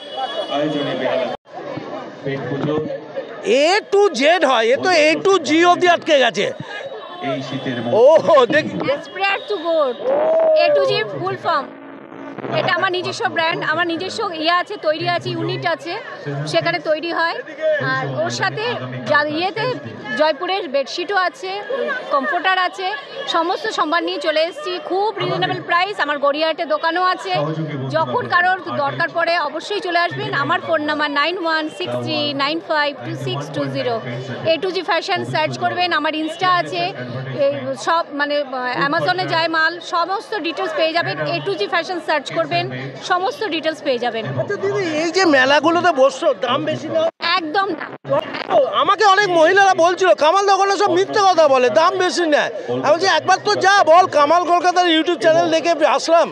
A to Z হয়, এ তো A to G অবধি আটকে গেছে। ওহো, দেখ, aspire to goad, A to G full form. এটা আমার নিজস্ব ব্র্যান্ড, আমার নিজস্ব আছে, তৈরি আছে, ইউনিট আছে, সেখানে তৈরি হয়। আর ওর সাথে ইয়েতে জয়পুরের বেডশিটও আছে, কমফোর্টার আছে, সমস্ত সম্ভার নিয়ে চলে এসেছি। খুব রিজনেবল প্রাইস। আমার গড়িয়াহাটে দোকানও আছে, যখন কারোর দরকার পড়ে অবশ্যই চলে আসবেন। আমার phone number 9163952620। A to G fashion search করবেন, আমার ইনস্টা আছে, সব মানে অ্যামাজনে যায় মাল, সমস্ত ডিটেলস পেয়ে যাবেন। A to G fashion search করবেন, সমস্ত ডিটেলস পেয়ে যাবেন। আচ্ছা দিদি, এই যে মেলাগুলোতে বসছো, দাম বেশি না? একদম না। আমাকে অনেক মহিলারা বলছিল কামাল দোকানে সব মিথ্যে কথা বলে, দাম বেশি নেয়। আমি বলছি একবার তো যা বল, কামাল কলকাতার ইউটিউব চ্যানেল দেখে আসলাম,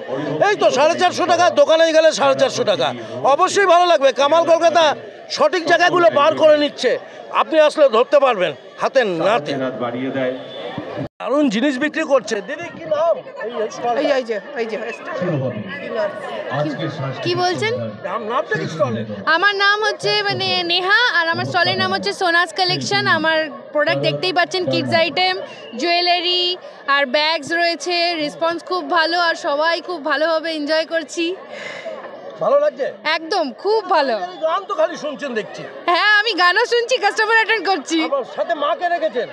এই তো 450 টাকা, দোকানে গেলে 450 টাকা। অবশ্যই ভালো লাগবে, কামাল কলকাতা সঠিক জায়গাগুলো বার করে নিচ্ছে, আপনি আসলে ধরতে পারবেন হাতে নাতে। দারুণ জিনিস বিক্রি করছে। দিদি কি নাম? কি বলছেন? আমার নাম হচ্ছে মানে নেহা, আর আমার স্টলের নাম হচ্ছে সোনাস কালেকশন। আমার প্রোডাক্ট দেখতেই পাচ্ছেন, কিডস আইটেম, জুয়েলারি আর ব্যাগস রয়েছে। রেসপন্স খুব ভালো, আর সবাই খুব ভালোভাবে এনজয় করছি। ভালো লাগছে? একদম খুব ভালো। গান তো খালি শুনছেন দেখছি। হ্যাঁ, আমি গানও শুনছি, কাস্টমার অ্যাটেন্ড করছি। সাথে মাকে রেখেছেন?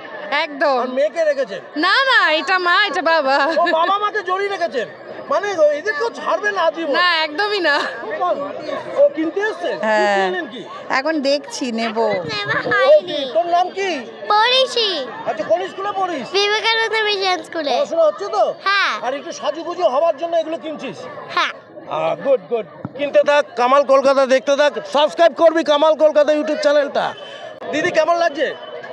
একদম। আর মেয়েকে রেখেছেন? না না, এটা মা, এটা বাবা। ও, বাবা মাকে জড়িয়ে রেখেছেন, মানে এদেরকেও ছাড়বে না আজীবন? না, একদমই না। ও কিনতে এসছে? হ্যাঁ, এখন দেখছি নেব। তোর নাম কি? পড়িছি। আচ্ছা, কোন স্কুলে পড়িস? বিবেকানন্দ মিশন স্কুলে। পড়াশোনা হচ্ছে তো? হ্যাঁ। আর একটু সাজুগুজু হওয়ার জন্য এগুলো কিনছিস? হ্যাঁ। গুড গুড, কিনতে থাক, কামাল কলকাতা দেখতে থাক, সাবস্ক্রাইব করবি কামাল কলকাতা ইউটিউব চ্যানেলটা। দিদি কেমন লাগছে?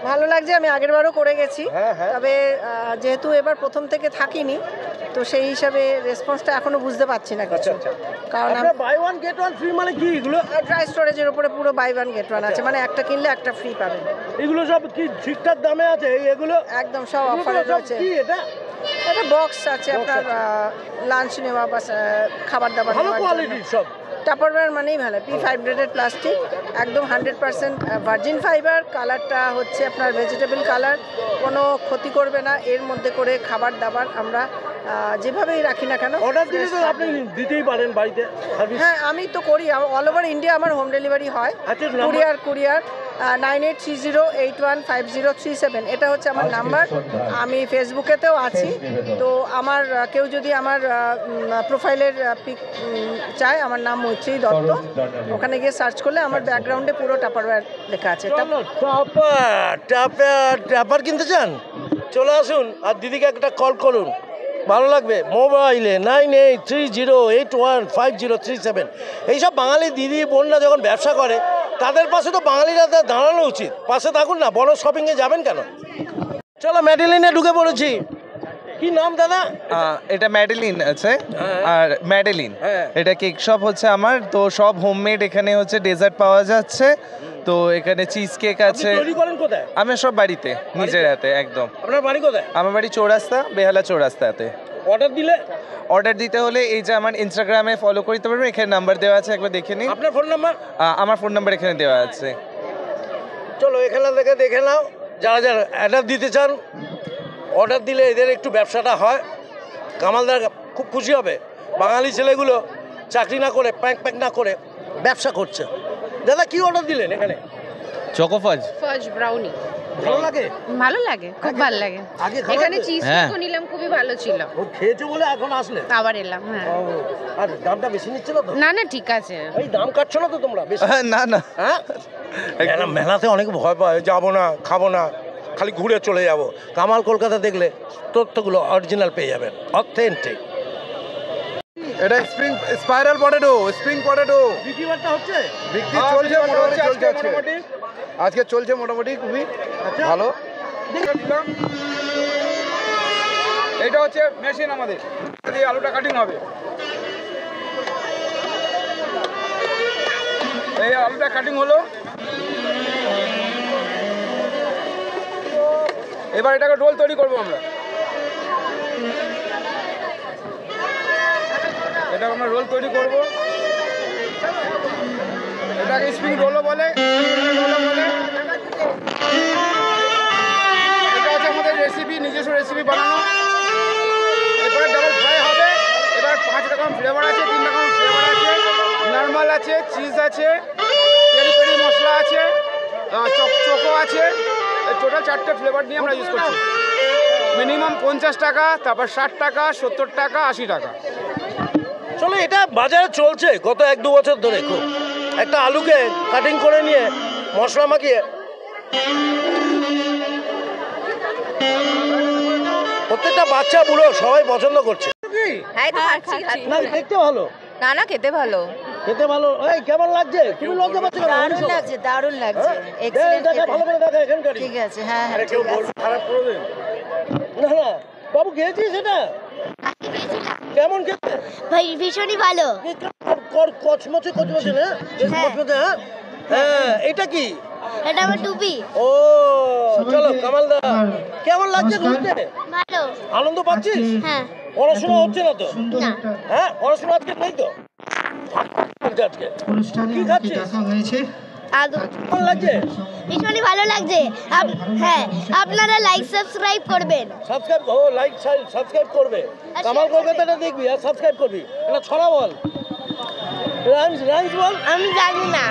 ভালো লাগছে, আমি আগেরবারও করে গেছি, তবে যেহেতু এবার প্রথম থেকে থাকিনি, তো সেই হিসাবে রেসপন্সটা এখনো বুঝতে পারছি না কিছু। কারণ buy one get one free মানে কি এগুলো? ড্রাই স্টোরেজের উপরে পুরো বাই ওয়ান গেট ওয়ান আছে, মানে একটা কিনলে একটা ফ্রি পাবেন। এগুলো সব কি ঠিকঠাক দামে আছে? এগুলো একদম সব অফারে রয়েছে। কি এটা? এটা বক্স আছে আপনার লাঞ্চ নেওয়া বা খাবার দাবার ভালো কোয়ালিটির সব। টাপারওয়্যার মানেই ভালো, P5 গ্রেডেড প্লাস্টিক, একদম 100% ভার্জিন ফাইবার। কালারটা হচ্ছে আপনার ভেজিটেবল কালার, কোনো ক্ষতি করবে না। এর মধ্যে করে খাবার দাবার আমরা যেভাবেই রাখি না কেন, অর্ডার দিলে তো আপনি দিতেই পারেন বাড়িতে। হ্যাঁ, আমি তো করি, অল ওভার ইন্ডিয়া আমার হোম ডেলিভারি হয়। কুরিয়ার 9830815037, এটা হচ্ছে আমার নাম্বার। আমি ফেসবুকেতেও আছি, তো আমার কেউ যদি আমার প্রোফাইলের পিক চায়, আমার নাম মৈত্রী দত্ত, ওখানে গিয়ে সার্চ করলে আমার ব্যাকগ্রাউন্ডে পুরো টাপারওয়্যার লেখা আছে। টাপার কিনতে চান? চলে আসুন, আর দিদিকে একটা কল করুন, ভালো লাগবে। মোবাইলে 9830815037 এইসব বাঙালি দিদি বোনরা যখন ব্যবসা করে তাদের পাশে তো বাঙালিরা দাঁড়ানো উচিত। পাশে থাকুন না, বড় শপিংয়ে যাবেন কেন? চলো ম্যাডেলিনে ঢুকে পড়েছি। কি নাম দাদা? এটা ম্যাডেলিন আছে আর ম্যাডেলিন এটা কেক শপ হচ্ছে আমার। তো সব হোমমেড, এখানে হচ্ছে ডেজার্ট পাওয়া যাচ্ছে। তো এখানে চিজ কেক আছে। তৈরি করেন কোথায়? আমি সব বাড়িতে নিজের হাতে একদম। আপনার বাড়ি কোথায়? আমার বাড়ি চৌরাস্তা, বেহালা চৌরাস্তাতে। অর্ডার দিলে? অর্ডার দিতে হলে এই যে আমার ইনস্টাগ্রামে ফলো করতে পারবেন, এখানে নাম্বার দেওয়া আছে, একবার দেখে নিন। আপনার ফোন নাম্বার? আমার ফোন নাম্বার এখানে দেওয়া আছে। চলো এখানে থেকে দেখে নাও, যারা যারা অর্ডার দিতে চান অর্ডার দিলে এদের একটু ব্যবসাটা হয়। কামালদার খুব খুশি হবে। বাঙালি ছেলেগুলো চাকরি না করে প্যাঁক প্যাঁক না করে ব্যবসা করছে। দাদা কি অর্ডার দিলেন এখানে? চকোফাজ ফাজ ব্রাউনি। ভালো লাগে? ভালো লাগে, খুব ভালো লাগে। এখানে চিজ কেকও নিলাম, খুবই ভালো ছিল। ও খেয়েছো বলে এখন আসলে? আবার এলাম। হ্যাঁ। আর দামটা বেশি নিচ্ছিল তো? না না ঠিক আছে। এই দাম কাটছো না তো তোমরা বেশি? না না, হ্যাঁ মেলাতে অনেক ভয় পায়, যাবো না খাবো না, খালি ঘুরে চলে যাব। কামাল কলকাতা দেখলে তথ্যগুলো অরিজিনাল পেয়ে যাবেন, অথেন্টিক। এটা স্পাইরাল পটেটো, স্প্রিং পটেটো বিক্রি বার্তা হচ্ছে? বিক্রি চলছে মোটামুটি, চলছে আজকে চলছে মোটামুটি খুবই ভালো। এটা হচ্ছে মেশিন আমাদের, এই আলুটা কাটিং হবে। এই আলুটা কাটিং হলো, এবার এটাকে রোল তৈরি করবো আমরা। এটা আমরা রোল তৈরি করবো, এটাকে স্প্রিং রোলও বলে। এটা হচ্ছে আমাদের রেসিপি, নিজস্ব রেসিপি বানানো। এরপরে ডাবল ফ্রাই হবে। এবার 5 রকম ফ্লেভার আছে, 3 রকম ফ্লেভার আছে, নর্মাল আছে, চিজ আছে, পেরি পেরি মশলা আছে, চকো আছে। টোটাল 4টে ফ্লেভার নিয়ে আমরা ইউজ করছি। মিনিমাম 50 টাকা, তারপর 60 টাকা, 70 টাকা, 80 টাকা। চলো এটা বাজারে চলছে গত 1-2 বছর ধরে। খুব একটা আলুকে কাটিং করে নিয়ে মশলা মাখিয়ে প্রত্যেকটা বাচ্চা বুড়ো সবাই পছন্দ করছে। না দেখতে ভালো? না না খেতে ভালো, খেতে ভালো। এই কেমন লাগছে? তুমি লজ্জা পাচ্ছ কেন? দারুণ লাগছে, দারুণ লাগছে। এক্সেলেন্ট। দেখা ভালো করে দেখা এখানকার। ঠিক আছে। হ্যাঁ আরে কেউ বলবে খারাপ করে দেন না। না বাবু খেয়েছিস এটা? কেমন খেতে? ভাই ভীষণই ভালো। কচমচে কচমচে না? কচমচে। হ্যাঁ হ্যাঁ। এটা কি? এটা আমার টুপি। ও চলো কামালদা, কেমন লাগছে ঘুরতে? ভালো। আনন্দ পাচ্ছিস? হ্যাঁ। পড়াশোনা হচ্ছে না তো? না। হ্যাঁ পড়াশোনা আজকে নেই তো? আজকে কি খাচ্ছিস? কেমন লাগছে? ভীষণই ভালো লাগছে। হ্যাঁ আপনারা লাইক সাবস্ক্রাইব করবেন। সাবস্ক্রাইব লাইক সাবস্ক্রাইব করবে। কামাল কলকাতাটা দেখবি আর সাবস্ক্রাইব করবি। এটা ছড়া বল, রাইমস বল। আমি জানি না।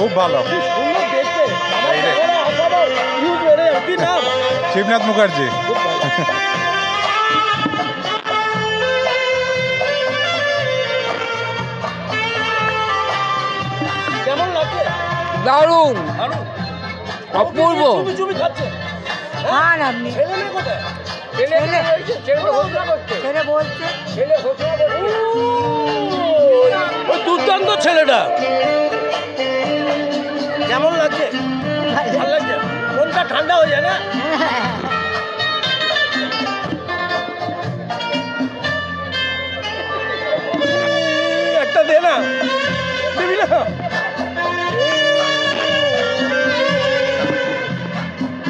খুব ভালো। শিবনাথ মুখার্জি। কেমন লাগছে? দারুণ, অপূর্ব। হ্যাঁ আপনি দুর্দান্ত ছেলেটা। কেমন লাগছে? ভালো লাগছে। মনটা ঠান্ডা হয়ে যায় না? একটা দে না, দিবি না?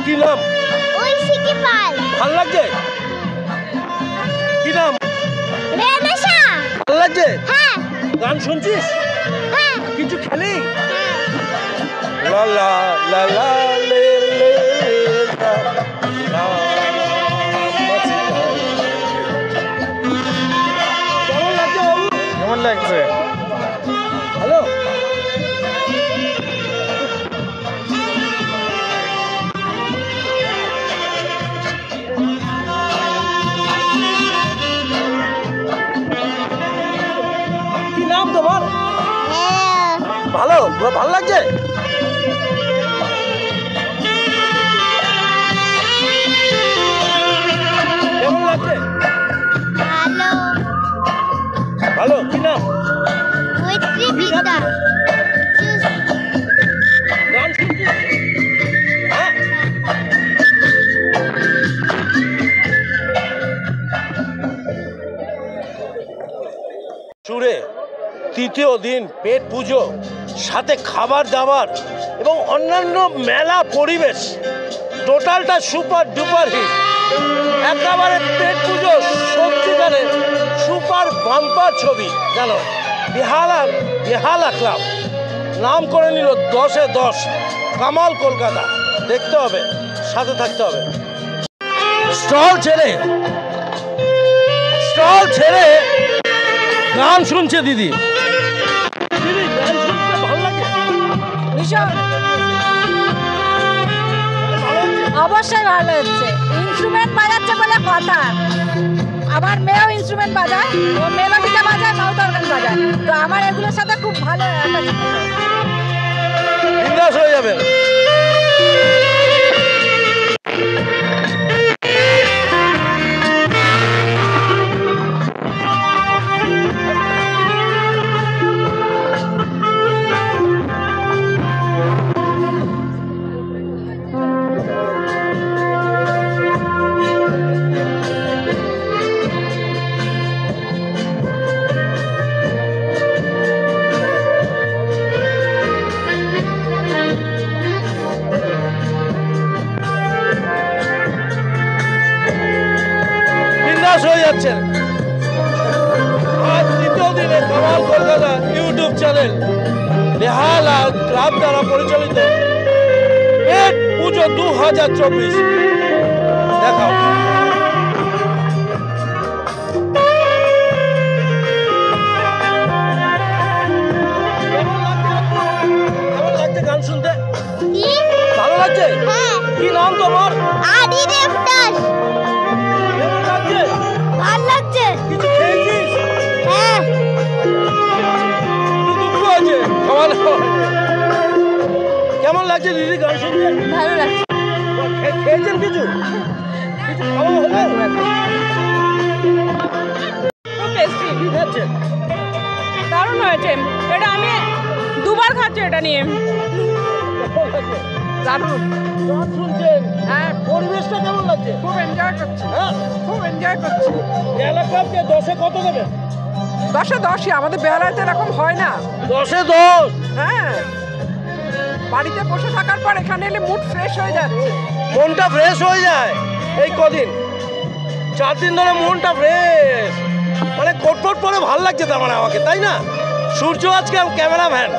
কি নাম? ভাল লাগছে? কি নাম? ভাল লাগছে? গান শুনছিস? কিছু খেলি? লা লা লা লা লে লে লা লা। কেমন লাগছে বাবু? কেমন লাগছে? হ্যালো, কি নাম তোমার? ভালো, ভালো লাগছে? কেমন লাগছে? ভালো। কি নাম? গান শুনছিস? হ্যাঁ? চুড়ে তৃতীয় দিন পেট পুজো, সাথে খাবার দাবার এবং অন্যান্য মেলা পরিবেশ, টোটালটা সুপার ডুপার হিট। একেবারে পেট পুজো সত্যিকারে সুপার বাম্পার ছবি। জানো, বেহালা ক্লাব নাম করে নিল 10-এ 10, কামাল কলকাতা। দেখতে হবে, সাথে থাকতে হবে। স্টল ছেড়ে গান শুনছে দিদি। দিদি গান শুনতে ভালো লাগে? ভীষণ, অবশ্যই ভালো হচ্ছে। ইনস্ট্রুমেন্ট বাজাচ্ছে বলে কথা। আমার মেয়েও ইনস্ট্রুমেন্ট বাজায়, ও মেলোডিটা বাজায়, মাউথ অর্গান বাজায়। তো আমার এগুলোর সাথে খুব ভালো বিন্দাস হয়ে যাবে। হয়ে যাচ্ছেন। আজ তৃতীয় দিনে কামাল কলকাতা ইউটিউব চ্যানেল বেহালা ক্লাব দ্বারা পরিচালিত পেট পুজো 2024 দেখাও। কেমন লাগছে গান শুনতে? ভালো লাগছে? কি নাম তোমার? কিছু খেয়েছিস? দুঃখ আছে? কেমন লাগছে দিদি গান শুনতে? ভালো লাগছে। খেয়েছেন কিছু? খাওয়া হলো? খুব টেস্টি। দারুণ হয়েছে। এটা আমি দুবার খাচ্ছি এটা নিয়ে। দারুণ। গান শুনছেন? হ্যাঁ। পরিবেশটা কেমন লাগছে? খুব এনজয় করছি। হ্যাঁ, খুব এনজয় করছি। এলাকাকে 10-এ কত দেবেন? 10-এ 10ই। আমাদের বেহালায় তো এরকম হয় না। 10-এ 10? হ্যাঁ, বাড়িতে বসে থাকার পর এখানে এলে মুড ফ্রেশ হয়ে যাচ্ছে। মনটা ফ্রেশ হয়ে যায়। এই কদিন 4 দিন ধরে মনটা ফ্রেশ, মানে কোট পরে ভালো লাগছে তার মানে আমাকে, তাই না? সূর্য আজকে ক্যামেরাম্যান।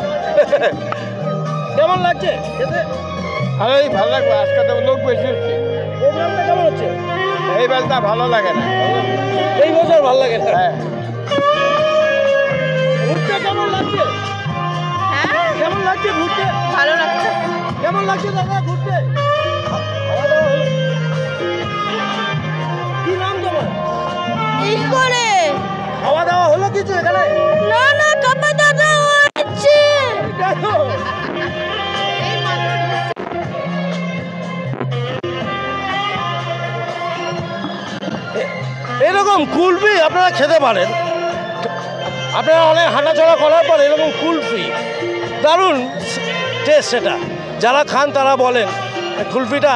কেমন লাগছে খেতে? ভালো লাগবে। আজকে তো লোক বেশি হচ্ছে। প্রোগ্রামটা কেমন হচ্ছে? এই বেলটা ভালো লাগে না, এই বছর ভালো লাগে না। ঘুরতে কেমন লাগছে? কেমন লাগছে? লাগছে ঘুরতে? ভালো লাগছে। কেমন লাগছে দাদা ঘুরতে? কি নাম তোমার? এই করে খাওয়া দাওয়া হলো কিছু এখানে? না না খাওয়া দাওয়া হচ্ছে। এরকম কুলফি আপনারা খেতে পারেন। আপনারা অনেক হাঁটাচলা করার পর এরকম কুলফি দারুণ টেস্ট। সেটা যারা খান তারা বলেন কুলফিটা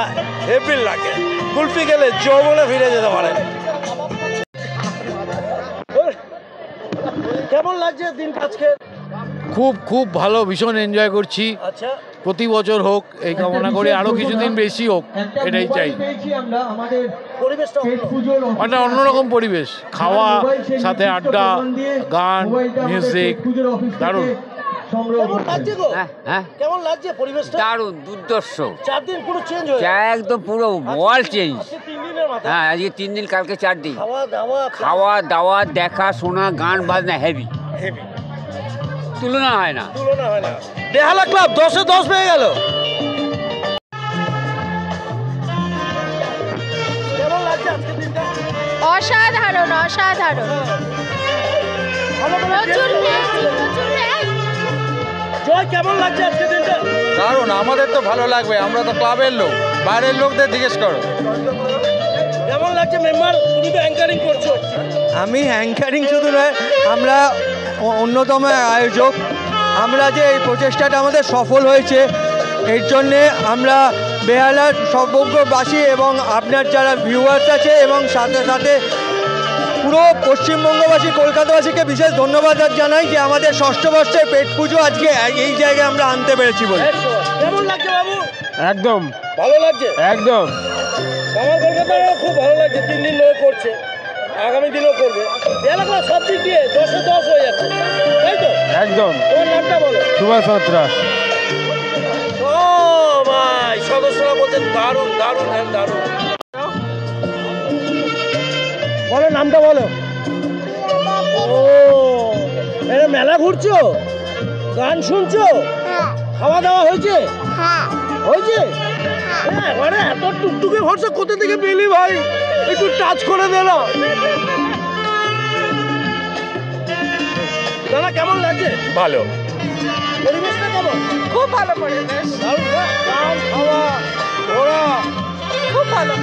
হেভি লাগে। কুলফি গেলে যৌবনে ফিরে যেতে পারেন। কেমন লাগছে দিনটা আজকে? খুব খুব ভালো, ভীষণ এনজয় করছি। আচ্ছা, প্রতি বছর হোক এই কামনা করি, আরো কিছুদিন বেশি হোক, এটাই চাই। পরিবেশটা একটা অন্যরকম পরিবেশ, খাওয়া সাথে আড্ডা, গান, মিউজিক, দারুণ। কেমন লাগছে গো? হ্যাঁ কেমন লাগছে পরিবেশটা? দারুণ, দুর্দর্শ। 4 দিন পুরো চেঞ্জ হয়ে যা একদম পুরো ওয়ার্ল্ড চেঞ্জ। 3 দিনের মাথায় হ্যাঁ, আজকে 3 দিন, কালকে 4 দিন। খাওয়া দাওয়া, দেখা শোনা, গান বাজনা হেভি, তুলনা হয় না। বেহালা ক্লাব 10-এ 10 পেয়ে গেল। কেমন লাগছে আজকে দিনটা? অসাধারণ অসাধারণ। প্রচুর জয়, কেমন লাগছে আজকে দিনটা? দারুণ, আমাদের তো ভালো লাগবে, আমরা তো ক্লাবের লোক, বাইরের লোকদের জিজ্ঞেস করো। কেমন লাগছে মেম্বার? তুমি তো অ্যাঙ্কারিং করছো। আমি অ্যাঙ্কারিং শুধু নয়, আমরা অন্যতম আয়োজক। আমরা যে এই প্রচেষ্টাটা আমাদের সফল হয়েছে, এর জন্যে আমরা বেহালার সর্বজ্ঞবাসী এবং আপনার যারা ভিউয়ার্স আছে এবং সাথে সাথে পুরো পশ্চিমবঙ্গবাসী, কলকাতাবাসীকে বিশেষ ধন্যবাদ জানাই যে আমাদের ষষ্ঠ বর্ষের পেট পুজো আজকে এই জায়গায় আমরা আনতে পেরেছি বলে। কেমন লাগছে বাবু? একদম ভালো লাগছে, একদম। আমার কলকাতায় খুব ভালো লাগছে। 3 দিন ধরে করছে, আগামী দিনও করবে। এলাকা সব দিক দিয়ে 10-এ 10 হয়ে যাচ্ছে, তাই তো? একদম। তোমার নামটা বলো। সুভাষ সাঁতরা। ও ভাই, সদস্যরা বলছেন দারুণ দারুণ দারুণ। বলো নামটা বলো। ও, এটা মেলা ঘুরছো, গান শুনছো, খাওয়া দাওয়া হয়েছে? হয়েছে। হ্যাঁ, মানে এত টুকটুকে ভরসা কোথা থেকে পেলি ভাই? একটু টাচ করে দে না। দাদা কেমন লাগছে? ভালো। পরিবেশটা কেমন? খুব ভালো পরিবেশ, দারুণ না? গান, খাওয়া, ঘোরা, খুব ভালো।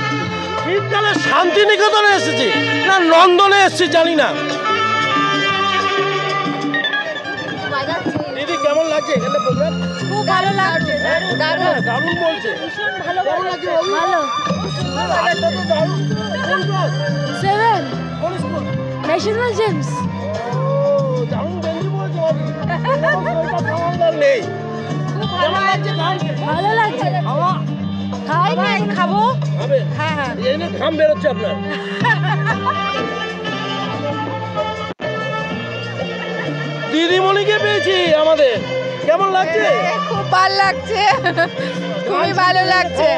শীতকালে শান্তিনিকেতনে এসেছি না নন্দনে এসেছি জানি না। দিদি কেমন লাগছে এখানে প্রোগ্রাম? খুব ভালো লাগছে। দারুণ দারুণ বলছে। ভালো কেমন লাগছে? ভালো। এটা তো দারুণ। কোন ক্লাস? 7 কোন স্কুল? National James. ও, দারুণ বেঞ্জি বলছে বাবু। আমার নেই। কেমন লাগছে গান? ভালো লাগছে। খাওয়া খাই নাই, খাবো। খাবে? হ্যাঁ হ্যাঁ। এই নিয়ে ঘাম বেরোচ্ছে আপনার। দিদিমণিকে পেয়েছি আমাদের। কেমন লাগছে? খুব ভালো লাগছে, খুবই ভালো লাগছে।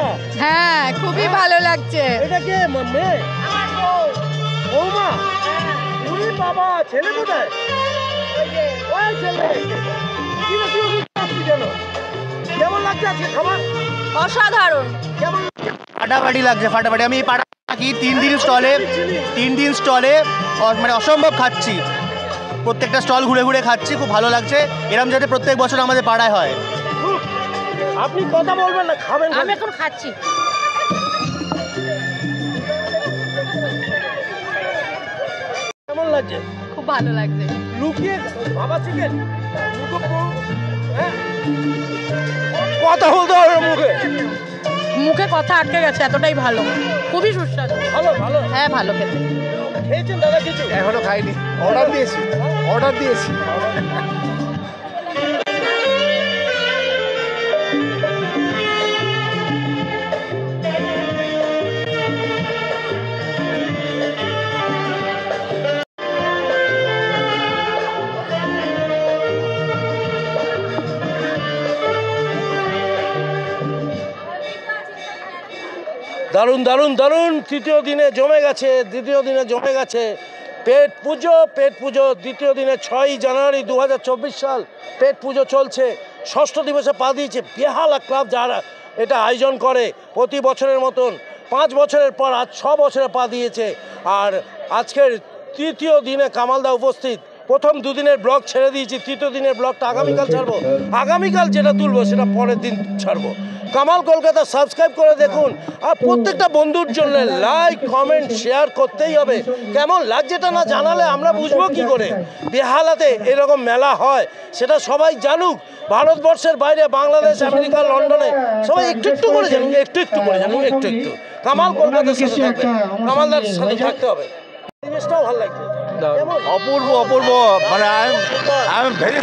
হ্যাঁ, খুবই ভালো লাগছে। এটা কে মেয়ে? বৌমা? উনি বাবা, ছেলে কোথায়? ওই ছেলে। কি রে, তুই ওকে আসছিস কেন? কেমন লাগছে আজকে খাবার? অসাধারণ। কেমন ফাটাফাটি লাগছে, ফাটাফাটি। আমি এই পাড়া থাকি 3 দিন স্টলে মানে অসম্ভব খাচ্ছি। প্রত্যেকটা স্টল ঘুরে ঘুরে খাচ্ছি, খুব ভালো লাগছে। এরকম যাতে প্রত্যেক বছর আমাদের পাড়ায় হয়। আপনি কথা বলবেন না, খাবেন? আমি এখন খাচ্ছি। কেমন লাগছে? খুব ভালো লাগছে। লুকিয়ে বাবা চিকেন কথা বলতে হবে মুখে, মুখে কথা আটকে গেছে, এতটাই ভালো, খুবই সুস্বাদু। ভালো ভালো। হ্যাঁ, ভালো খেতে। খেয়েছেন দাদা কিছু? এখনো খাইনি, অর্ডার দিয়েছি। দারুণ দারুণ দারুণ। তৃতীয় দিনে জমে গেছে, দ্বিতীয় দিনে জমে গেছে পেট পুজো। দ্বিতীয় দিনে 6ই জানুয়ারি 2024 সাল পেট পুজো চলছে। ষষ্ঠ দিবসে পা দিয়েছে। বেহালা ক্লাব যারা এটা আয়োজন করে প্রতি বছরের মতন 5 বছরের পর আজ 6 বছরে পা দিয়েছে। আর আজকের তৃতীয় দিনে কামালদা উপস্থিত। প্রথম 2 দিনের ব্লগ ছেড়ে দিয়েছি, তৃতীয় দিনের ব্লগটা আগামীকাল ছাড়বো। আগামীকাল যেটা তুলবো সেটা পরের দিন ছাড়বো। কামাল কলকাতা সাবস্ক্রাইব করে দেখুন। আর প্রত্যেকটা বন্ধুর জন্য লাইক কমেন্ট শেয়ার করতেই হবে। কেমন লাগছে এটা না জানালে আমরা বুঝবো কি করে বেহালাতে এরকম মেলা হয়, সেটা সবাই জানুক। ভারতবর্ষের বাইরে বাংলাদেশ, আমেরিকা, লন্ডনে সবাই একটু একটু করে জানুক, একটু করে জানুক, একটু কামাল কলকাতার সাথে থাকবে, কামালদার সাথে থাকতে হবে। পরিবেশটাও ভালো লাগছে, অপূর্ব অপূর্ব, মানে আমি ভেরি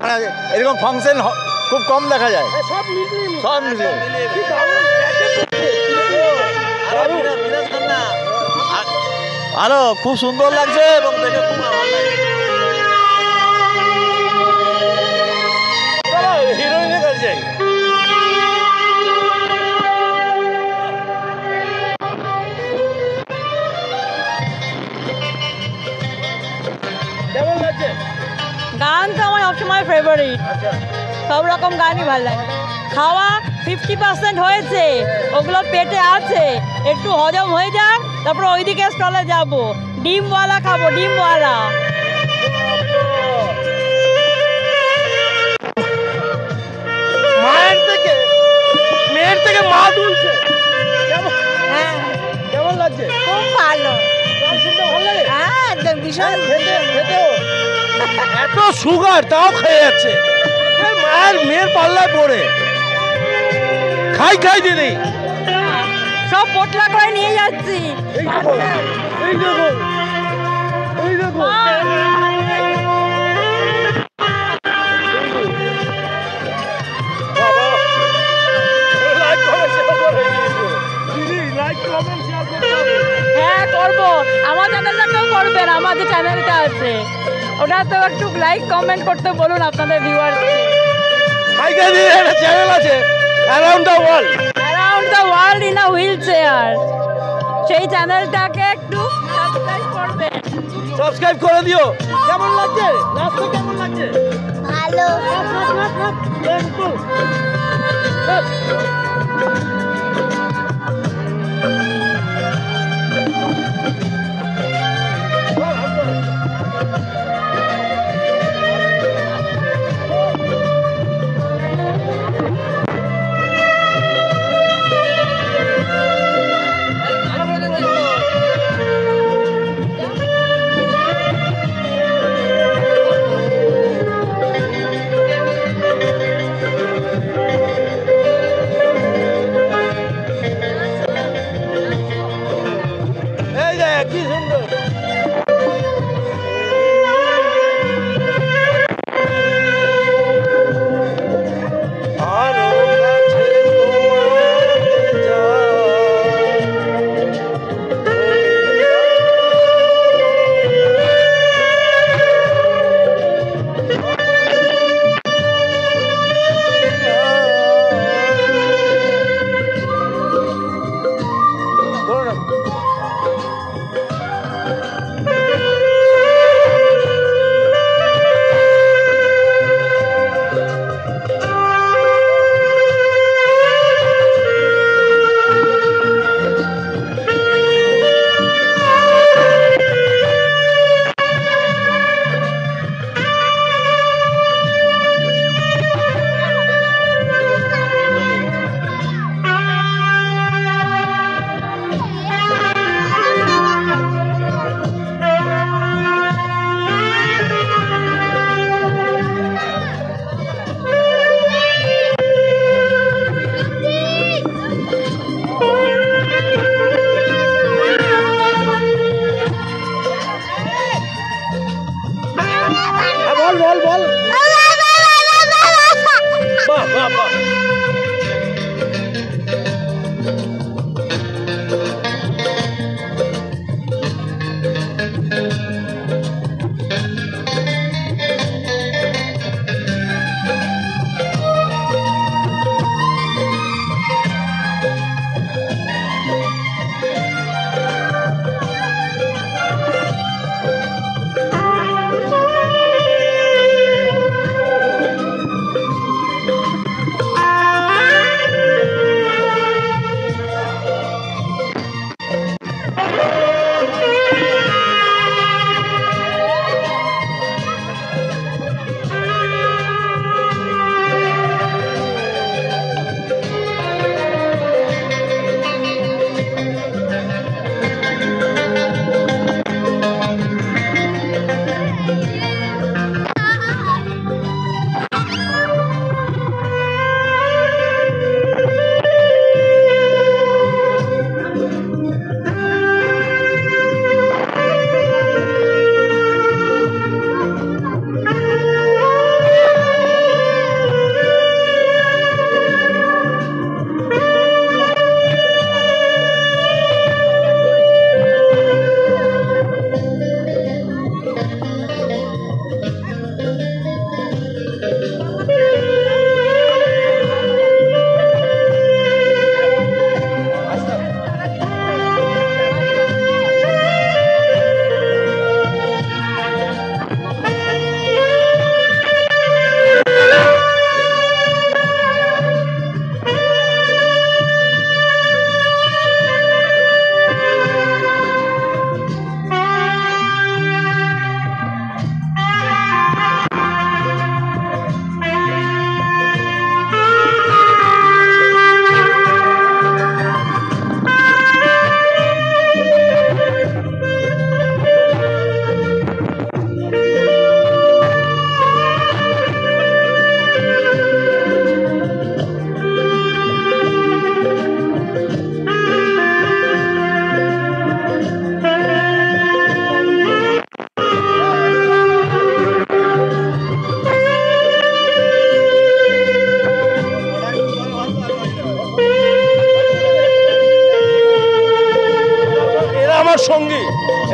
মানে এরকম ফাংশন খুব কম দেখা যায়। সব মিলিয়ে আরো খুব সুন্দর লাগছে এবং দেখে খুব ভালো লাগছে। হিরোইনের কাছে কেমন লাগছে? গান তো আমার সবসময় ফেভারিট, সব রকম গানই ভালো লাগে। খাওয়া 50% হয়েছে, ওগুলো পেটে আছে, একটু হজম হয়ে যাক, তারপর ওইদিকে স্টলে যাব, ডিমওয়ালা খাবো, ডিমওয়ালা। মায়ের থেকে মেয়ের থেকে মা তুলছে। হ্যাঁ, কেমন লাগছে? খুব ভালো। গান শুনতে ভালো লাগে? হ্যাঁ, একদম ভীষণ। খেতেও এত সুগার তাও খেয়ে যাচ্ছে। মায়ের মেয়ের পাল্লায় পড়ে খাই খাই দিদি, সব পোটলা করে নিয়ে যাচ্ছি। এই দেখো এই দেখো এই দেখো, হ্যাঁ করবো, আমার চ্যানেলটা কেউ করবেন, আমার যে চ্যানেলটা আছে ওটা তো একটু লাইক কমেন্ট করতে বলুন আপনাদের ভিউয়ারকে। একটা চ্যানেল আছে around the world, around the world in a wheel chair, সেই চ্যানেলটাকে একটু সাবস্ক্রাইব করবেন। সাবস্ক্রাইব করে দিও। কেমন লাগছে নাচতে? কেমন লাগছে? ভালো।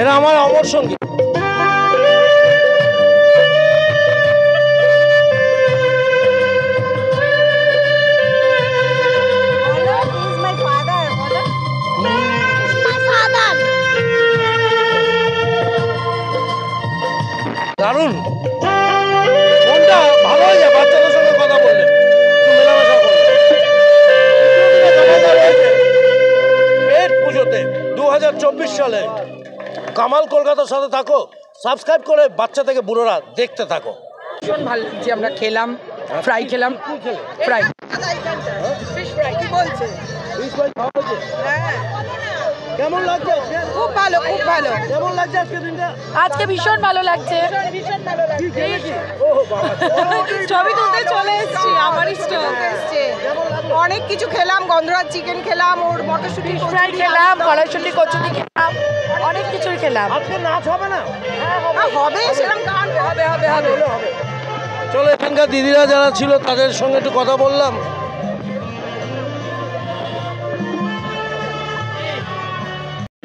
এরা আমার অমর সঙ্গী। দারুণ, মনটা ভালো হয়ে যায় বাচ্চাদের সঙ্গে কথা বললে, মেলামেশা করলে। পেট পুজোতে 2024 সালে কামাল কলকাতার সাথে থাকো, সাবস্ক্রাইব করে বাচ্চা থেকে বুড়োরা দেখতে থাকো। ভীষণ ভালো লাগছে, আমরা খেলাম, ফ্রাই খেলাম, ফ্রাই ফিশ ফ্রাই। কি বলছে? ফিশ ফ্রাই খাওয়া হয়েছে? হ্যাঁ। কেমন লাগছে? খুব ভালো, খুব ভালো। কেমন লাগছে আজকে দিনটা? আজকে ভীষণ ভালো লাগছে। ভীষণ ভালো লাগছে। ছবি তুলতে চলে এসেছি, আমারই স্টল এসেছে। অনেক কিছু খেলাম, গন্ধরাজ চিকেন খেলাম, ওর মটরশুঁটি ফ্রাই খেলাম, কড়াইশুঁটি কচুরি খেলাম, অনেক কিছুই খেলাম। আজকে নাচ হবে না? হবে, সেরকম গান হবে হবে হবে। চলো, এখানকার দিদিরা যারা ছিল তাদের সঙ্গে একটু কথা বললাম।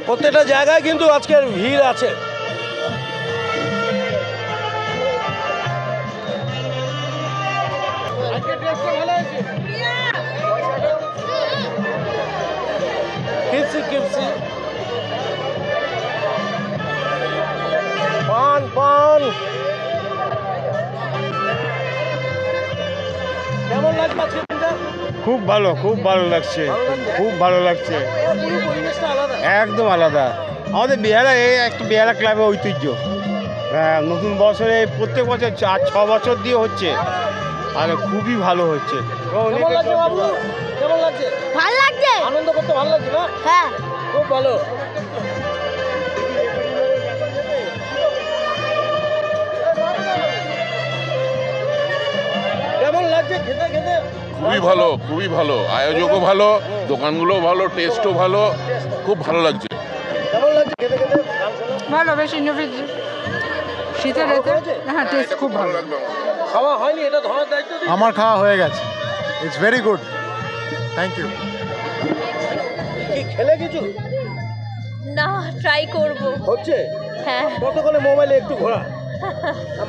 প্রত্যেকটা জায়গায় কিন্তু আজকের ভিড় আছে। পান পান কেমন লাগছে আজকে দিনটা? খুব ভালো, খুব ভালো লাগছে, খুব ভালো লাগছে, একদম আলাদা। আমাদের বেহালা একটা বেহালা ক্লাবের ঐতিহ্য। নতুন বছরে প্রত্যেক বছর 4-6 বছর দিয়ে হচ্ছে, আর খুবই ভালো হচ্ছে। কেমন লাগছে বাবু? কেমন লাগছে? ভালো লাগছে। আনন্দ করতে ভালো লাগছে না? হ্যাঁ, খুব ভালো। কেমন লাগছে খেতে খেতে? খুবই ভালো, খুবই ভালো, আয়োজকও ভালো, দোকানগুলো ভালো, টেস্টও ভালো, খুব ভালো লাগছে। কেমন লাগছে খেতে খেতে? ভালো, বেশ ইনোভেটিভ। শীতের রেতে হ্যাঁ, টেস্ট খুব ভালো। খাওয়া হয়নি, এটা ধরার দায়িত্ব দিই। আমার খাওয়া হয়ে গেছে, it's very good, thank you. কি খেলে কিছু? না, ট্রাই করব। হচ্ছে? হ্যাঁ। কতক্ষণে মোবাইলে একটু ঘোরা?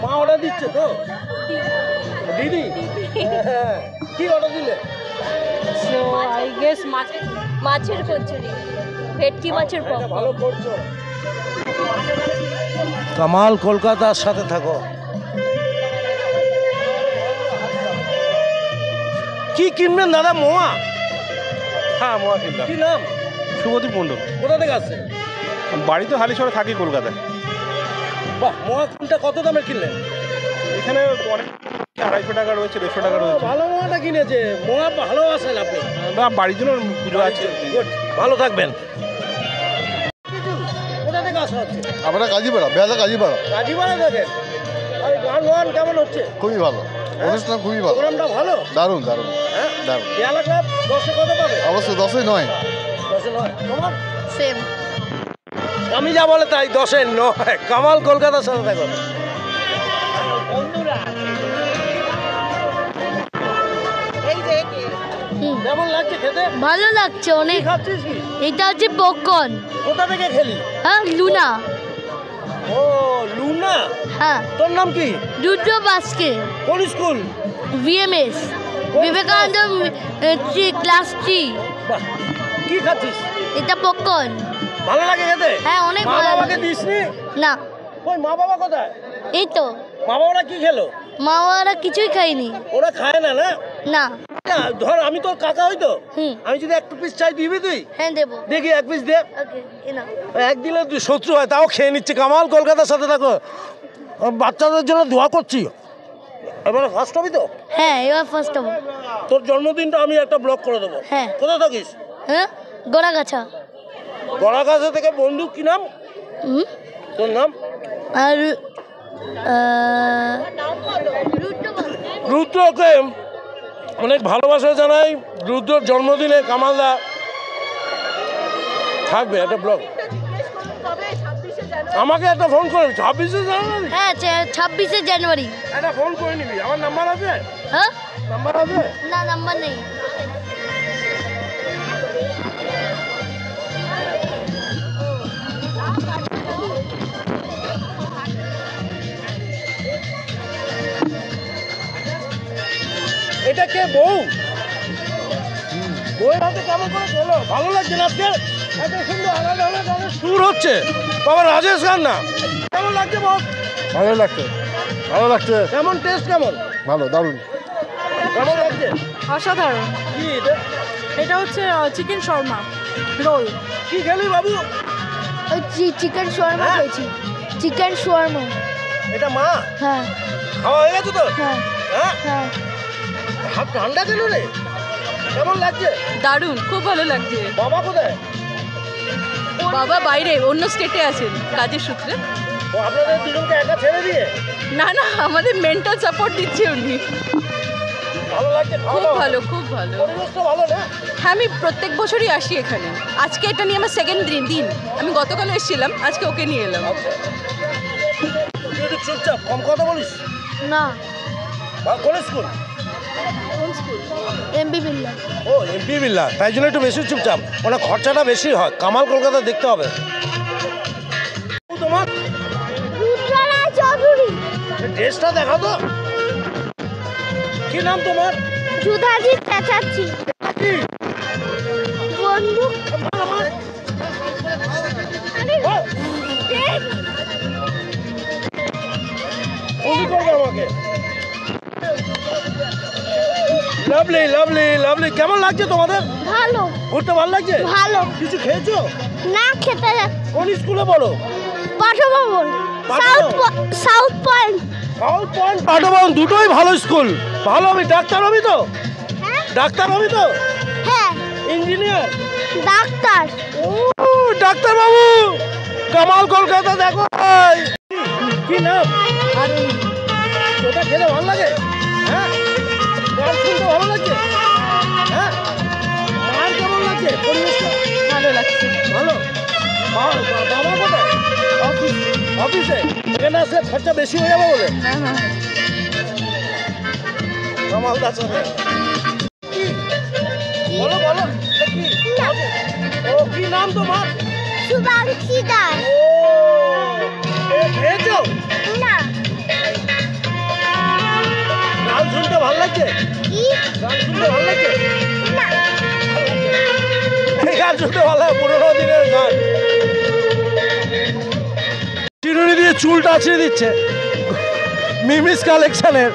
মা অর্ডার দিচ্ছে তো? দিদি? হ্যাঁ। কি অর্ডার দিলে? সো আই গেস মাছের কচুরি, ভেটকি মাছের পকোড়া। ভালো করছো। কামাল কলকাতার সাথে থাকো। কি কিনবেন দাদা? মোয়া? হ্যাঁ, মোয়া কিনলাম। কি নাম? শুভদীপ মণ্ডল। কোথা থেকে আসছে? বাড়িতে হালিশহরে থাকি, কলকাতায়। বাহ, মোয়া কোনটা কত দামের কিনলেন? এখানে অনেক 250 টাকা রয়েছে, 150 টাকা রয়েছে। ভালো মোয়াটা কিনেছে। মোয়া ভালো আসেন আপনি? বাড়ির জন্য পুজো আছে। ভালো থাকবেন। কোথা থেকে আসা হচ্ছে? আমরা কাজীপাড়া, বেহালা কাজীপাড়া। কাজীপাড়া দেখেন। গান গান কেমন হচ্ছে? খুবই ভালো, অনুষ্ঠান খুবই ভালো। প্রোগ্রামটা ভালো? দারুণ দারুণ দারুণ। বেহালা ক্লাব 10-এ কত পাবে? অবশ্যই 10-এ 9। 10-এ 9। তোমার? সেম। আমি যা বলে তাই, 10-এ 9। কামাল কলকাতার সাথে থাকো। কেমন লাগছে খেতে? ভালো লাগছে অনেক। খাচ্ছিস কি? এটা হচ্ছে পপকর্ন। কোথা থেকে খেলি? হ্যাঁ, লুনা। ও, লুনা? হ্যাঁ। তোর নাম কি? রুদ্র বাস্কে। কোন স্কুল? VMS, Vivekananda class 3। বাহ, কি খাচ্ছিস? এটা পপকর্ন। ভালো লাগে খেতে? হ্যাঁ, অনেক মা ভালো বাবাকে লাগে। দিসনি? না। ওই মা বাবা কোথায়? এই তো। মা বাবারা কি খেলো? মা বাবারা কিছুই খায়নি। ওরা খায় না? না না। ধর আমি তোর কাকা হইতো, আমি যদি একটু পিস চাই দিবি তুই? হ্যাঁ, দেবো। দেখি এক পিস দে। ওকে, এনাও। এক দিলে তুই শত্রু হয়, তাও খেয়ে নিচ্ছে। কামাল কলকাতার সাথে থাকো। বাচ্চাদের জন্য দোয়া করছি। এবারে ফার্স্ট হবি তো? হ্যাঁ, এবার ফার্স্ট হবো। তোর জন্মদিনটা আমি একটা ব্লগ করে দেবো। হ্যাঁ। কোথায় থাকিস? হ্যাঁ, গোড়াগাছা। গোড়াগাছা থেকে বন্ধু, কি নাম তোর? নাম? আর রুদ্রকে অনেক ভালোবাসা জানাই। রুদ্রর জন্মদিনে কামালদা থাকবে একটা ব্লগ। আমাকে একটা ফোন করবি 26শে জানুয়ারি? হ্যাঁ, 26শে জানুয়ারি একটা ফোন করে নিবি। আমার নাম্বার আছে? হ্যাঁ, নাম্বার আছে? না, নাম্বার নেই। এটা কে বউ? বউয়ের হাতে কেমন করে খেলো? ভালো লাগছে না আজকে? এত সুন্দর আলাদা আলাদা সুর হচ্ছে বাবা, রাজেশ খান না? কেমন লাগছে বল? ভালো লাগছে, ভালো লাগছে। কেমন টেস্ট কেমন? ভালো, দারুণ। কেমন লাগছে? অসাধারণ। কি এটা? এটা হচ্ছে চিকেন শর্মা রোল। কি খেলি বাবু? চিকেন শর্মা খেয়েছি, চিকেন শর্মা। এটা মা? হ্যাঁ। খাওয়া হয়ে গেছে তো? হ্যাঁ হ্যাঁ। হাত ঠান্ডা কেন রে? কেমন লাগছে? দারুণ, খুব ভালো লাগছে। বাবা কোথায়? বাবা বাইরে অন্য স্টেটে আছেন কাজের সূত্রে। ও আপনাদের দুজনকে একা ছেড়ে দিয়ে? না না, আমাদের মেন্টাল সাপোর্ট দিচ্ছে উনি। ভালো লাগছে? খুব ভালো, খুব ভালো। পরিবেশটা ভালো না? হ্যাঁ, আমি প্রত্যেক বছরই আসি এখানে। আজকে এটা নিয়ে আমার সেকেন্ড দিন। আমি গতকাল এসেছিলাম, আজকে ওকে নিয়ে এলাম। তুই একটু চুপচাপ, কম কথা বলিস না। কোন স্কুল? এমবি বিল্লা। ও এমপি বিল্লা, তাই জন্য একটু বেশি চুপচাপ। ওনার খরচাটা বেশি হয়। কামাল কলকাতা দেখতে হবে। তোমার রুদ্রনাথ চৌধুরী। ড্রেসটা দেখা তো। কি নাম তোমার? সুধাজিৎ চ্যাটার্জি। কি বন্ধু? আমাকে লাভলি লাভলি লাভলি। কেমন লাগছে তোমাদের? ভালো। ঘুরতে ভালো লাগছে? ভালো। কিছু খেয়েছো? না, খেতে যাচ্ছি। কোন স্কুলে পড়ো? Pathabhavan. South point. South point, Pathabhavan দুটোই ভালো স্কুল। ভালো হবে। ডাক্তার হবি তো? ডাক্তার হবি তো? হ্যাঁ। ইঞ্জিনিয়ার? ডাক্তার। ও ডাক্তার বাবু, কামাল কলকাতা দেখো। কি নাম? ওটা খেতে ভালো লাগে? হ্যাঁ। গান শুনতে ভালো লাগছে? হ্যাঁ। মার কেমন লাগছে? পরিবেশটা ভালো লাগছে। ভালো। বাবা কোথায়? অফিসে। এখানে আসলে খরচা বেশি হয়ে যাবে বলে? কামাল দাস বলো বলো। ও কি নাম তোমার? শুভাংশী দাস। ও খেয়েছো? না। গান শুনতে ভালো লাগছে? কি গান শুনতে ভালো লাগছে? না। এই গান শুনতে ভালো লাগে, পুরোনো দিনের গান। চিরুনি দিয়ে চুলটা আছড়ে দিচ্ছে মিমিস কালেকশনের।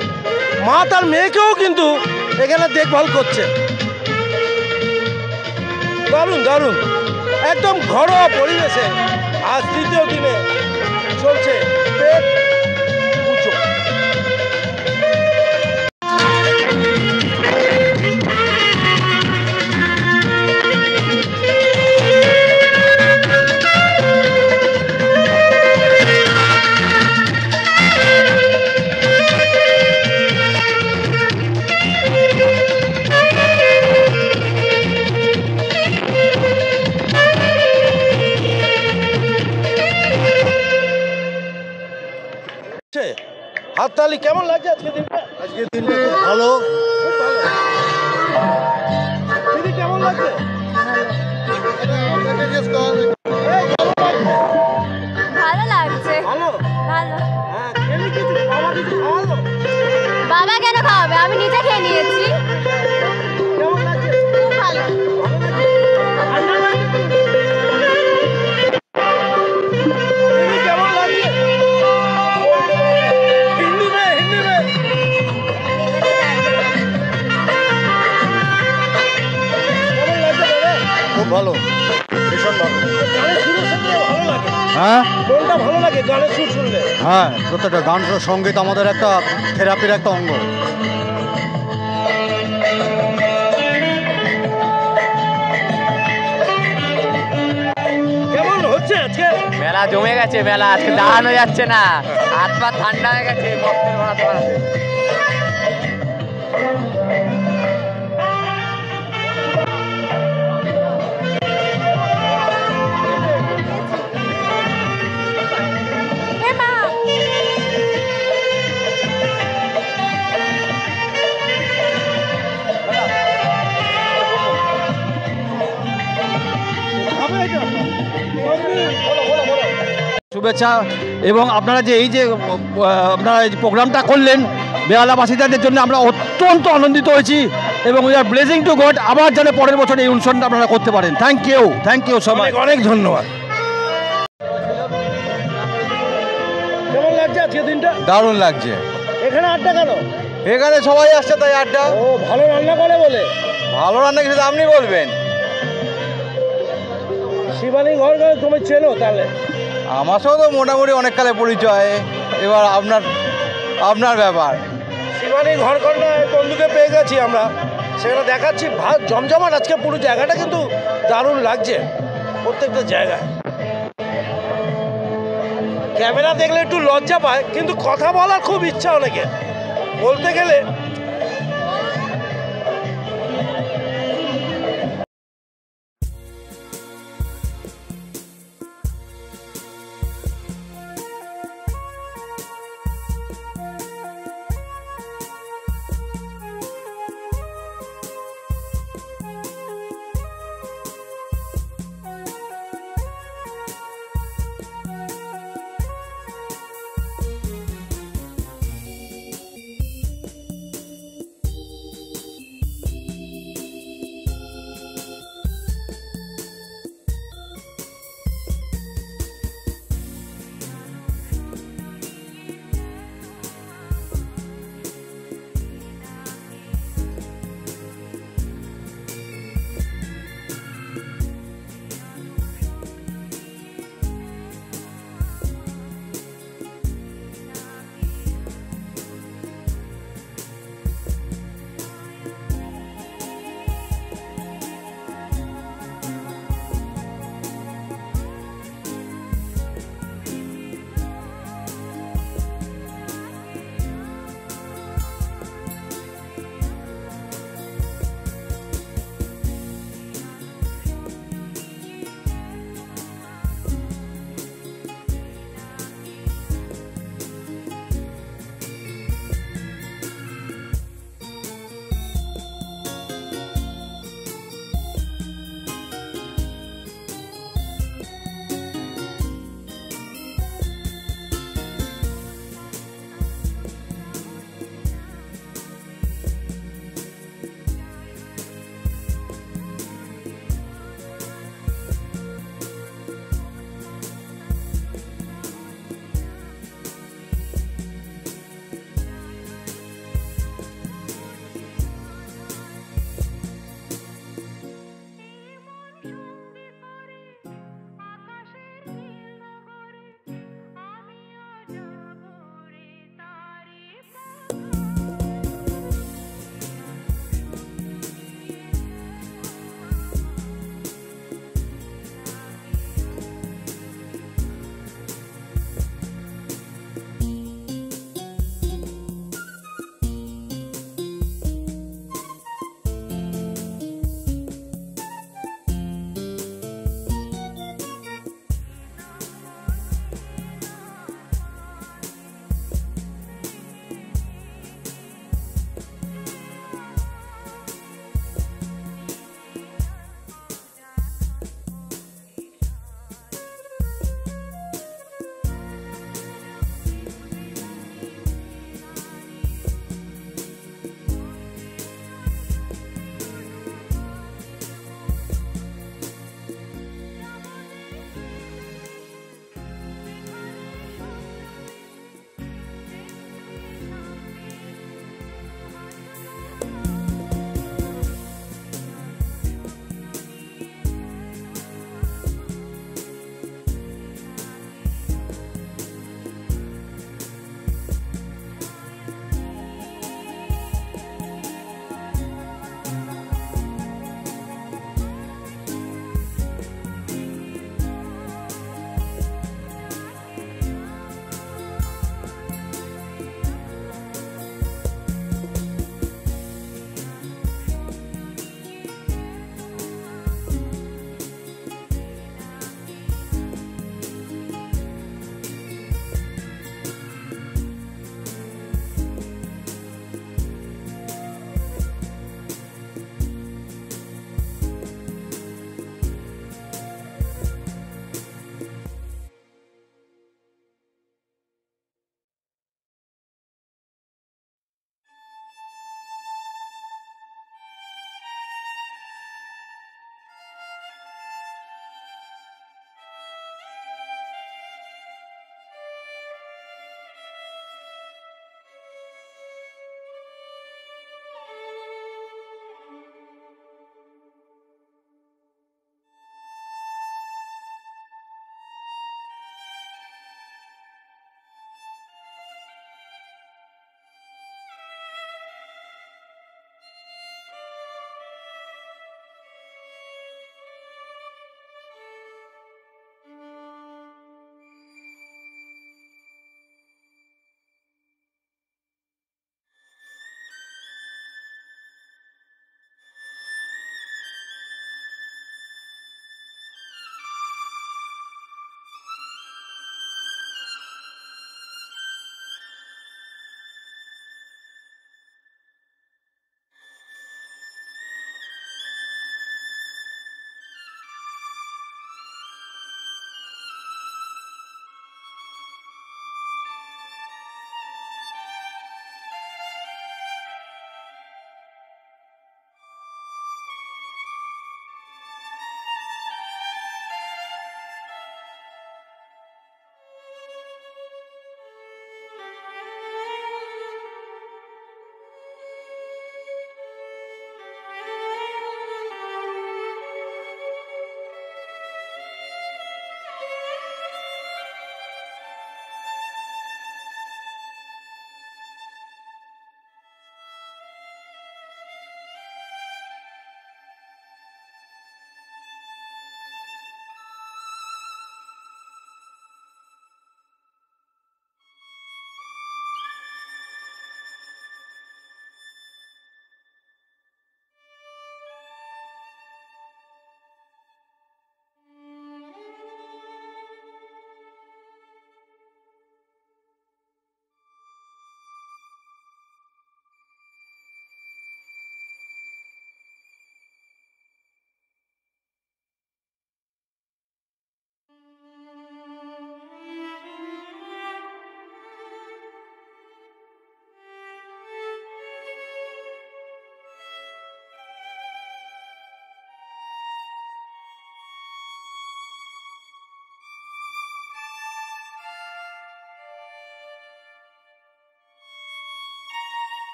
মা তার মেয়েকেও কিন্তু এখানে দেখভাল করছে। দারুণ দারুণ, একদম ঘরোয়া পরিবেশে আজ তৃতীয় দিনে চলছে পেট পুজো। হাততালি। কেমন লাগছে আজকে দিনটা? আজকে দিনটা খুব ভালো। খুব ভালো। দিদি কেমন লাগছে? ভালো লাগছে। ভালো। ভালো। হ্যাঁ, খেলি কিছু? বাবা কিছু খাওয়ালো? বাবা কেন খাওয়াবে? আমি নিজে খেয়ে নিয়েছি। কেমন লাগছে? খুব ভালো। ঠান্ডা লাগছে? দিদি কেমন লাগছে? হিন্দি মে হিন্দি মে। কেমন লাগছে দাদা? খুব ভালো, ভীষণ ভালো। গানের সুরের সঙ্গে ভালো লাগে। হ্যাঁ মনটা ভালো লাগে গানের সুর শুনলে। হ্যাঁ, প্রত্যেকটা গান সঙ্গীত আমাদের একটা থেরাপির একটা অঙ্গ। কেমন হচ্ছে আজকে? মেলা জমে গেছে, মেলা আজকে দাঁড়ানো যাচ্ছে না, হাত পা ঠান্ডা হয়ে গেছে ভক্তের বানাতে বানাতে। শুভেচ্ছা। এবং আপনারা যে এই যে আপনারা এই প্রোগ্রামটা করলেন, বেহালাবাসীদের জন্য আমরা অত্যন্ত আনন্দিত হয়েছি এবং we are blessing two god আবার যেন পরের বছর এই অনুষ্ঠানটা আপনারা করতে পারেন। থ্যাংক ইউ সবাই, অনেক ধন্যবাদ। কেমন লাগছে আজকে দিনটা? দারুণ লাগছে। এখানে আড্ডা কেন? এখানে সবাই আসছে তাই আড্ডা। ও ভালো রান্না করে বলে? ভালো রান্না কিছু আপনি বলবেন। শিবানী ঘর তুমি চেনো তাহলে? আমার সাথে তো মোটামুটি অনেক কালে পরিচয়, এবার আপনার ব্যাপার। শিবানী ঘর বন্ধুকে পেয়ে গেছি আমরা, সেখানে দেখাচ্ছি জমজমাট আজকে পুরো জায়গাটা কিন্তু দারুণ লাগছে প্রত্যেকটা জায়গায়। ক্যামেরা দেখলে একটু লজ্জা পায়, কিন্তু কথা বলার খুব ইচ্ছা অনেকে, বলতে গেলে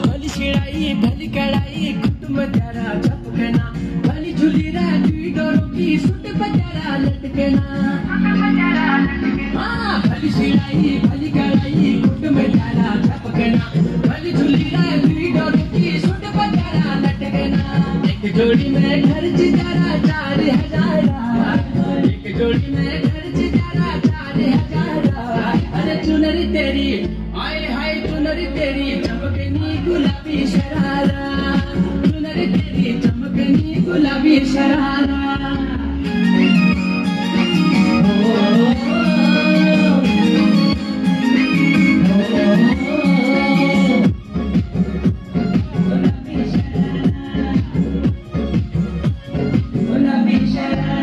भली शिराई भली कड़ाई कुटुंब त्यारा झपकना भली झुली राजी डोरों की सुट बजारा लटकना भली शिराई भली कड़ाई कुटुंब त्यारा झपकना भली झुली राजी डोरों की सुट बजारा लटकना एक जोड़ी में खर्च जरा 4000 एक जोड़ी में खर्च जरा 4000 अरे चुनरी तेरी आए हाय चुनरी तेरी चमकनी गुलाबी शरारा चुनरी तेरी चमकनी गुलाबी शरारा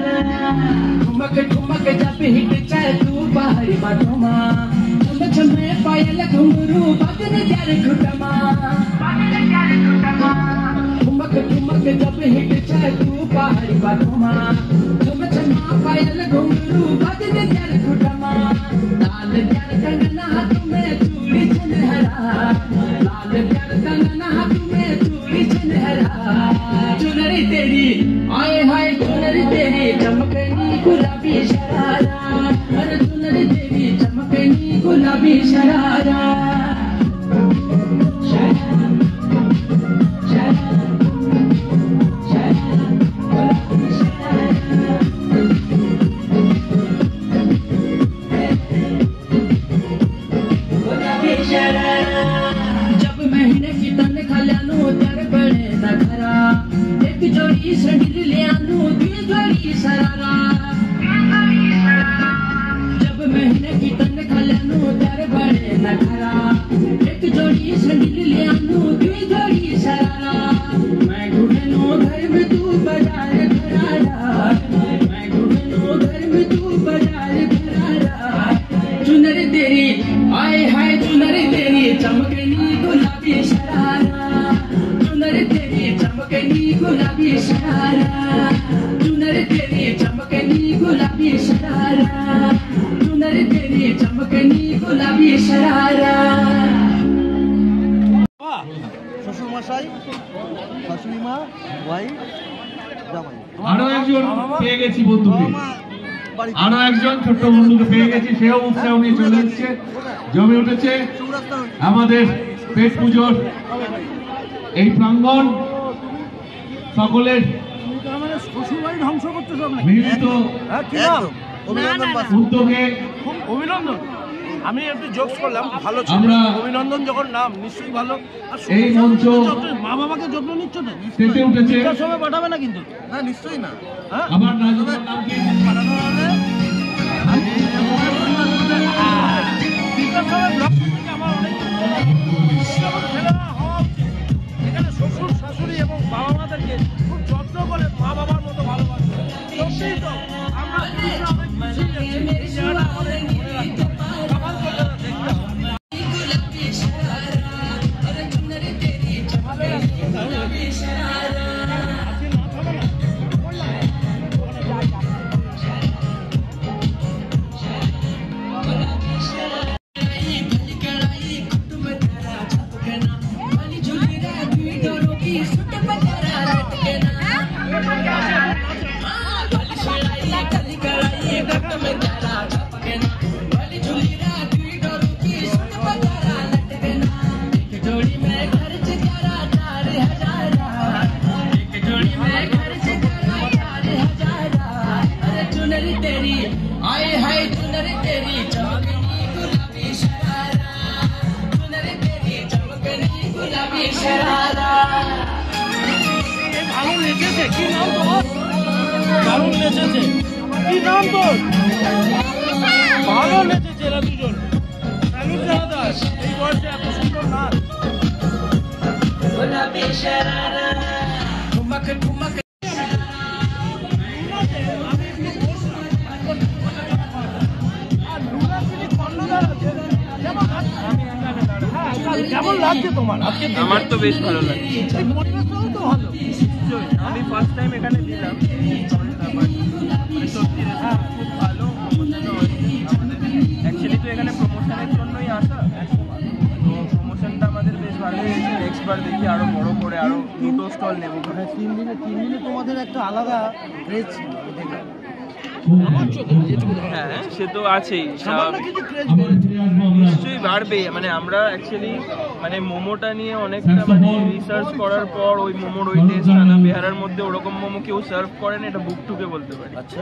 ठुमक ठुमक जब हिट चाहे तू बाहरी बाटोमा छमे पायल घुंगरू बजने जारे घुटमा ठुमक ठुमक जब हिट चाहे तू बाहरी बाटोमा छमे पायल घुंगरू बजने जारे घुटमा लाल प्यार कंगना तुम्हें चूड़ी सुनहरा लाल प्यार कंगना तुम्हें चूड़ी सुनहरा चुनरी तेरी आए हाय चुनरी तेरी चमकनी गुलाबी शरारा अरे चुनरी तेरी चमकनी गुलाबी शरारा जब महीने की तन खल्यानो तर बड़े नखरा एक जोड़ी सड़ील ले आनो दिल जोड़ी सरारा जब महीने की तन खल्यानो तर बड़े नखरा एक जोड़ी सड़ील ले आनो दिल जोड़ी सरारा मैं घुटनो घर में तू बाजार घरारा मैं घुटनो घर में तू बाजार घरारा चुनरी तेरी आए हाय चुनरी तेरी चमकनी गुलाबी शरारा चुनरी तेरी चमकनी गुलाबी शरारा चुनरी तेरी चमकनी गुलाबी शरारा चुनरी तेरी चमकनी गुलाबी शरारा শ্বশুর মশাই শাশুড়ি মা ওয়াইফ জামাই আরো একজন পেয়ে গেছি বন্ধুকে আরো একজন ছোট্ট বন্ধুকে পেয়ে গেছি সেও উৎসাহ নিয়ে চলে এসেছে জমে উঠেছে আমাদের পেট পুজোর এই প্রাঙ্গণ সকলের শ্বশুরবাড়ি ধ্বংস করতে মিলিত উদ্যোগে অভিনন্দন আমি একটু জোকস করলাম ভালো ছিল অভিনন্দন যখন নাম নিশ্চয়ই ভালো আর এই মঞ্চ মা বাবাকে যত্ন নিচ্ছ তো পেতে উঠেছে সময় পাঠাবে না কিন্তু হ্যাঁ নিশ্চয়ই না আমার নাজুকের নাম কি পাঠানো হলে এখানে শ্বশুর শাশুড়ি এবং বাবা মাদেরকে খুব যত্ন করে মা বাবার মতো ভালোবাসে সত্যিই তো আমরা ভালো লেগেছে কি নাম তোর দারুণ লেগেছে কি নাম তোর ভালো লেগেছে এরা দুজন স্যালুট জানাতে এই বয়সে এত সুন্দর নাচ কেমন লাগছে তোমার আজকে আমার তো বেশ ভালো লাগছে পরিবেশটাও তো ভালো আমি ফার্স্ট টাইম এখানে দিলাম সত্যি খুব ভালো প্রমোশন হয়েছে অ্যাকচুয়ালি তো এখানে প্রমোশনের জন্যই আসা বার দেখি আরো বড় করে আরো দুটো স্টল নেব। 3 দিনে তোমাদের একটা আলাদা ক্রেজ ছিল হ্যাঁ সে তো আছেই, নিশ্চয়ই বাড়বে। মানে আমরা অ্যাকচুয়ালি মানে মোমোটা নিয়ে অনেকটা মানে রিসার্চ করার পর ওই মোমোর ওই টেস্ট আনা, বেহারার মধ্যে ওরকম মোমো কেউ সার্ভ করেন এটা বুক টুকে বলতে পারি। আচ্ছা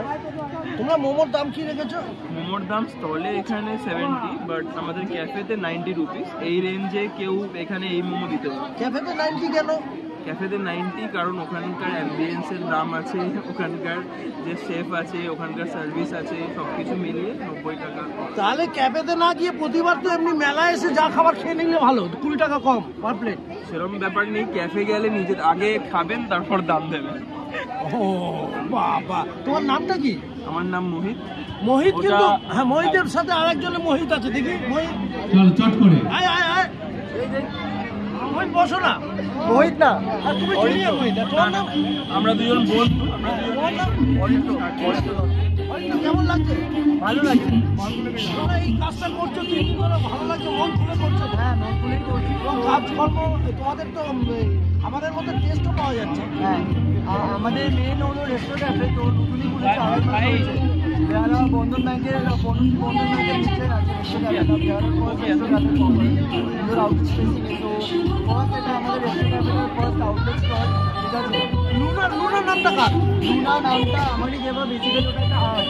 তোমরা মোমোর দাম কি রেখেছো? মোমোর দাম স্টলে এখানে 70, বাট আমাদের ক্যাফেতে 90 রুপিস। এই রেঞ্জে কেউ এখানে এই মোমো দিতে পারে। ক্যাফেতে 90 কেন? ক্যাফেতে 90 কারণ ওখানকার অ্যাম্বিয়েন্সের দাম আছে, ওখানকার যে শেফ আছে, ওখানকার সার্ভিস আছে, সব কিছু মিলিয়ে 90 টাকা। তাহলে ক্যাফেতে না গিয়ে প্রতিবার তো এমনি মেলায় এসে যা খাবার খেয়ে নিলে ভালো, 20 টাকা কম পার প্লেট। সেরকম ব্যাপার নেই, ক্যাফে গেলে নিজের আগে খাবেন তারপর দাম দেবেন। ও বাবা, তোমার নামটা কি? আমার নাম মোহিত। মোহিত কিন্তু হ্যাঁ, মোহিতের সাথে আরেকজনের মোহিত আছে, দেখি মোহিত চট করে আয় আয় আয়। মোহিত বসো না। মোহিত না, আর তুমি জুনিয়র মোহিত। তোমার নাম? আমরা দুজন বন্ধু। কেমন লাগছে? ভালো লাগছে। তোমরা এই কাজটা করছো কি করে? ভালো লাগছে, মন খুলে করছো? হ্যাঁ মন খুলেই করছি। কাজকর্ম তোমাদের তো আমাদের মতো টেস্টও পাওয়া যাচ্ছে। হ্যাঁ আমাদের মেন হলো রেস্টুরেন্ট ক্যাফে, তো নতুনই খুলেছে, যারা বন্ধন ব্যাংকের নিচে আছে লুনার নামটা কার? লুনা নামটা আমারই দেওয়া, বেসিক্যালি ওটা একটা আর্ট।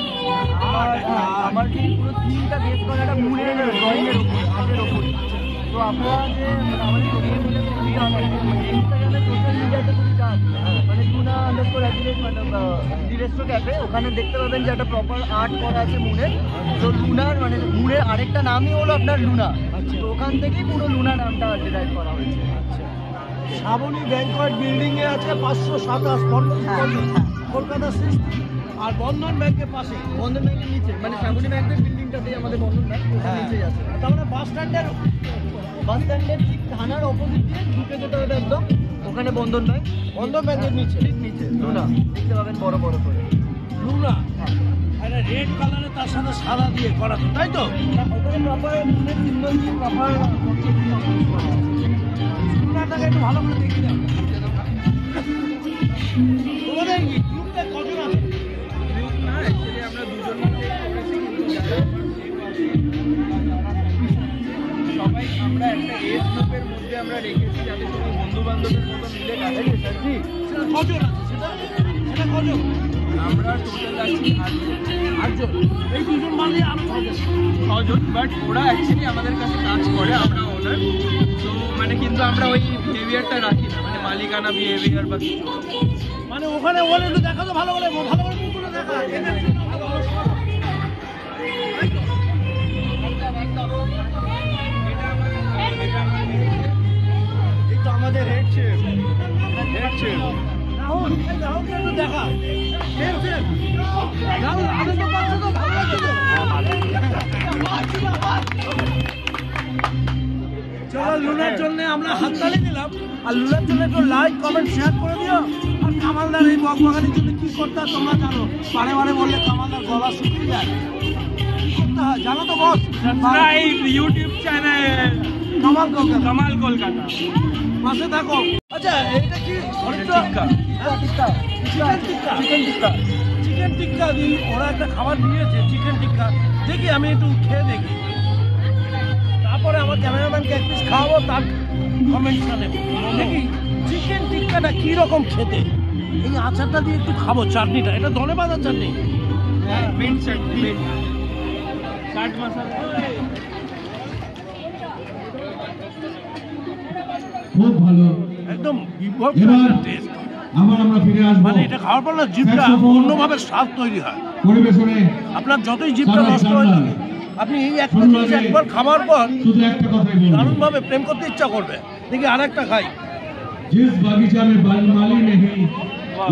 আমার কি পুরো থিমটা বেস করে একটা মুনের ড্রয়িংয়ের উপর, আর্টের উপর। তো আপনারা যে আমাদের সোশ্যাল মিডিয়াতে ইনস্টাগ্রামে সোশ্যাল মিডিয়াতে যদি যান, মানে লুনা আন্ডারস্কোর অ্যাক্টিভেট মানে দি রেস্টো ক্যাফে, ওখানে দেখতে পাবেন যে একটা প্রপার আর্ট করা আছে মুনের। তো লুনার মানে মুনের আরেকটা নামই হলো আপনার লুনা। তো ওখান থেকেই পুরো লুনা নামটা ডিরাইভ করা হয়েছে। শ্রাবণী ব্যাংকয়েট বিল্ডিং এ আছে 527 কলকাতা সৃষ্টি, আর বন্ধন ব্যাংকের পাশে, বন্ধন ব্যাংকের নিচে, মানে শ্রাবণী ব্যাংকের বিল্ডিংটাতেই আমাদের বন্ধন ব্যাংক, ওখানে নিচেই আছে। তারপরে বাস স্ট্যান্ডের ঠিক থানার অপোজিট দিয়ে ঢুকে যেতে হবে একদম, ওখানে বন্ধন ব্যাংক, বন্ধন ব্যাংকের নিচে ঠিক নিচে লুনা দেখতে পাবেন বড় বড় করে লুনা। একটা রেড কালারে তার সাথে সাদা দিয়ে করা, তো তাই তো? ওখানে প্রপার মুনের সিম্বল দিয়ে প্রপার লুনাটাকে একটু ভালো করে দেখি দাও। তোমাদের গ্রুপটা কজন আছে? গ্রুপ না, অ্যাকচুয়ালি আমরা দুজন মিলে সবাই আমরা একটা এজ গ্রুপের মধ্যে আমরা রেখেছি, যাতে সবাই বন্ধু বান্ধবের মতো মিলে কাজ করতে। কজন আছে সেটা কজন? আমরা টোটাল আছি 8জন। এই দুজন মানে আরো 6জন, বাট ওরা অ্যাকচুয়ালি আমাদের কাছে কাজ করে, আমরা ওনার। তো মানে কিন্তু আমরা ওই বিহেভিয়ারটা রাখি না, মানে মালিকানা বিহেভিয়ার বা কিছু। মানে ওখানে বলে একটু দেখা তো ভালো করে মুখগুলো দেখা। এই তো আমাদের হেড শেফ রাহুল, রাহুলকে একটু দেখা। রাহুল আনন্দ পাচ্ছ তো? ভালো লাগছে তো? চলো, লুনার জন্য আমরা হাততালি দিলাম, আর লুনার জন্য একটু লাইক কমেন্ট শেয়ার করে দিও। আর কামালদার এই বকবাগানির জন্য কি করতে হয় তোমরা জানো, বারে বারে বললে কামালদার গলা শুকিয়ে যায়, কি করতে হয় জানো তো boss? Subscribe YouTube channel Kamal Kolkata, পাশে থাকো। আচ্ছা এইটা কি? চিকেন টিক্কা দিই, ওরা একটা খাবার দিয়েছে চিকেন টিক্কা, দেখি আমি একটু খেয়ে দেখি, তারপরে আমার ক্যামেরাম্যানকে এক পিস খাওয়াবো, তার কমেন্টটা নেব। দেখি চিকেন টিক্কাটা কি রকম খেতে। এই আচারটা দিয়ে একটু খাবো, চাটনিটা, এটা ধনেপাতার চাটনি, মিন্ট চাটনি, চাট মশলা, খুব ভালো, একদম বিভব টেস্ট। আবার আমরা ফিরে আসবো, মানে এটা খাওয়ার পর না জিভটা অন্যভাবে স্বাদ তৈরি হয়। পরিবেশনে আপনার যতই জিভটা নষ্ট হয়ে থাকে, আপনি এই একটা জিনিস একবার খাবার পর দারুণ ভাবে প্রেম করতে ইচ্ছা করবে। দেখি আর একটা খাই। जिस बागीचा में माली नहीं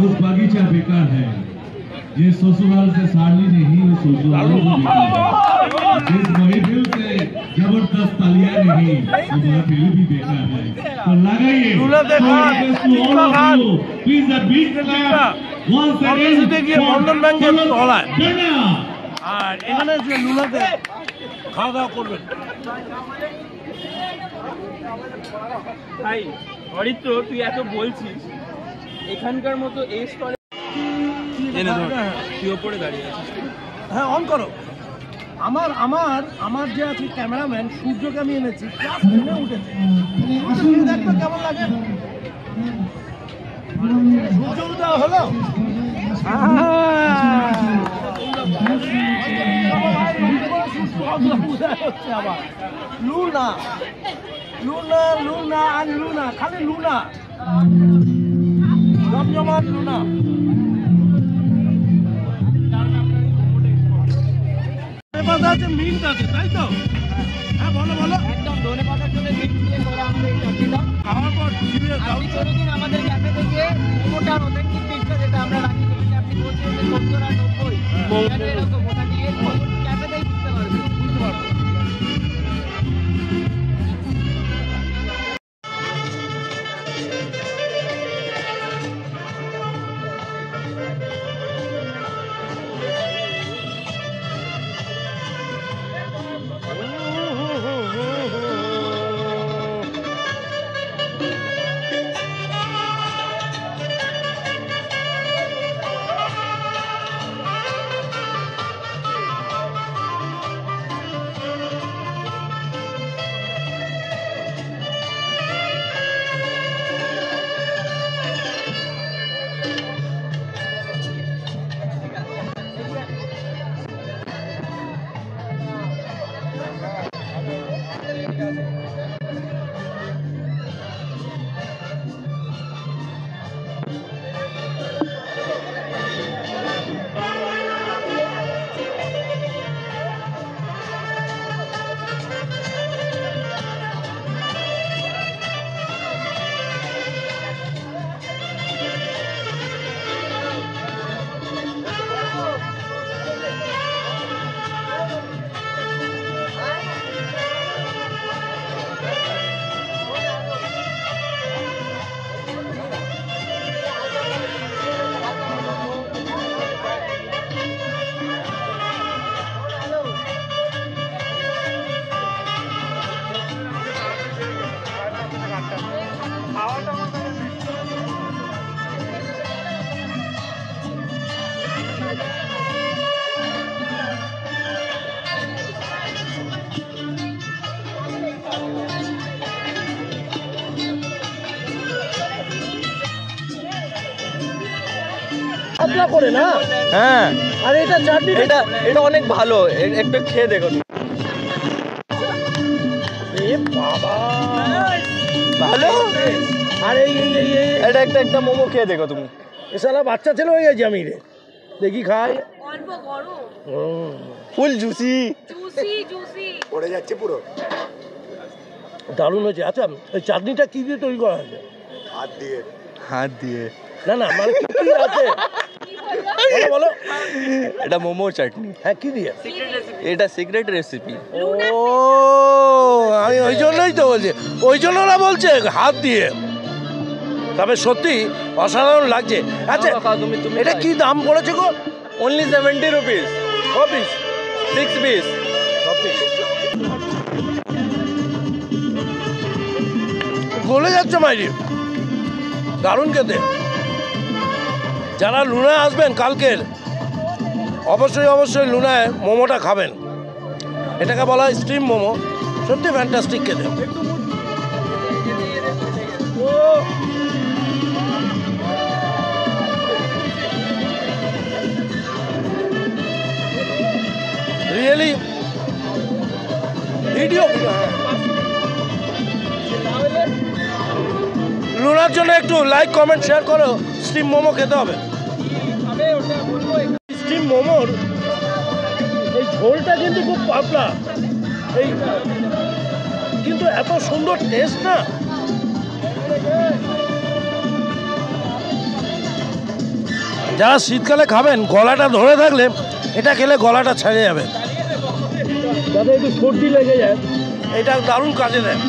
उस बागीचा बेकार है, जिस ससुराल से साली नहीं उस ससुराल भी बेकार है, जिस महफिल से जबरदस्त तालियां नहीं वो महफिल भी बेकार है। तो लगाइए please a big clap once again বন্ধন ব্যাংকের তলায়, আর এখানে যে লুনাতে খাওয়া দাওয়া করবেন। অরিত্র তুই এত বলছিস, এখানকার মতো এই স্টলে তুই ওপরে দাঁড়িয়ে আছিস। হ্যাঁ অন করো। আমার আমার আমার যে আছে ক্যামেরাম্যান সূর্যকে আমি এনেছি, ক্লাস নেমে উঠেছে। দেখবে কেমন লাগে সূর্য উদয় হলো। হচ্ছে আবার লুনা লুনা লুনা আর লুনা, খালি লুনা, জমজমাট লুনা। আছে মিন্ট আছে তাই তো? হ্যাঁ বলো বলো। একদম ধনে পাতার জন্য মিন্ট দিয়ে করা আমাদের এই চাটনিটা। খাওয়ার পর আপনি কোনোদিন আমাদের ক্যাফে থেকে মোটার অথেন্টিক টেস্টটা যেটা আমরা রাখি, যেখানে আপনি বলছেন যে 70 আর 90 এখানে এরকম ওটা দিয়ে ক্যাফেতেই বুঝতে পারবেন। পাতলা করে না? হ্যাঁ। আর এটা চাটনি, এটা এটা অনেক ভালো, একটু খেয়ে দেখো। এ বাবা ভালো। আর এই এটা একটা মোমো খেয়ে দেখো তুমি। এ শালা বাচ্চা ছেলে হয়ে গেছি আমি রে। দেখি খাই। অল্প গরম, ফুল জুসি জুসি পড়ে যাচ্ছে পুরো। দারুণ হয়েছে। আচ্ছা এই চাটনিটা কি দিয়ে তৈরি করা হয়েছে? হাত দিয়ে না না মানে কি কি আছে বলো বলো। এটা মোমো চাটনি। হ্যাঁ কি দিয়ে? এটা সিক্রেট রেসিপি। ও আমি ওই জন্যই তো বলছি, ওই জন্য ওরা বলছে হাত দিয়ে। তবে সত্যি অসাধারণ লাগছে। আচ্ছা এটা কি দাম পড়েছে গো? Only 70 rupees. কপিস? 6 পিস। গলে যাচ্ছে মাইরি, দারুণ খেতে। যারা লুনায় আসবেন কালকের অবশ্যই অবশ্যই লুনায় মোমোটা খাবেন। এটাকে বলা হয় স্টিম মোমো, সত্যি ফ্যান্টাস্টিক খেতে। রিয়েলি ভিডিও লুনার জন্য একটু লাইক কমেন্ট শেয়ার করো। স্টিম মোমো খেতে হবে। স্টিম মোমোর এই ঝোলটা কিন্তু খুব পাতলা, এই কিন্তু এত সুন্দর টেস্ট না। যারা শীতকালে খাবেন গলাটা ধরে থাকলে এটা খেলে গলাটা ছেড়ে যাবে, যাতে একটু সর্দি লেগে যায়, এটা দারুণ কাজে দেয়।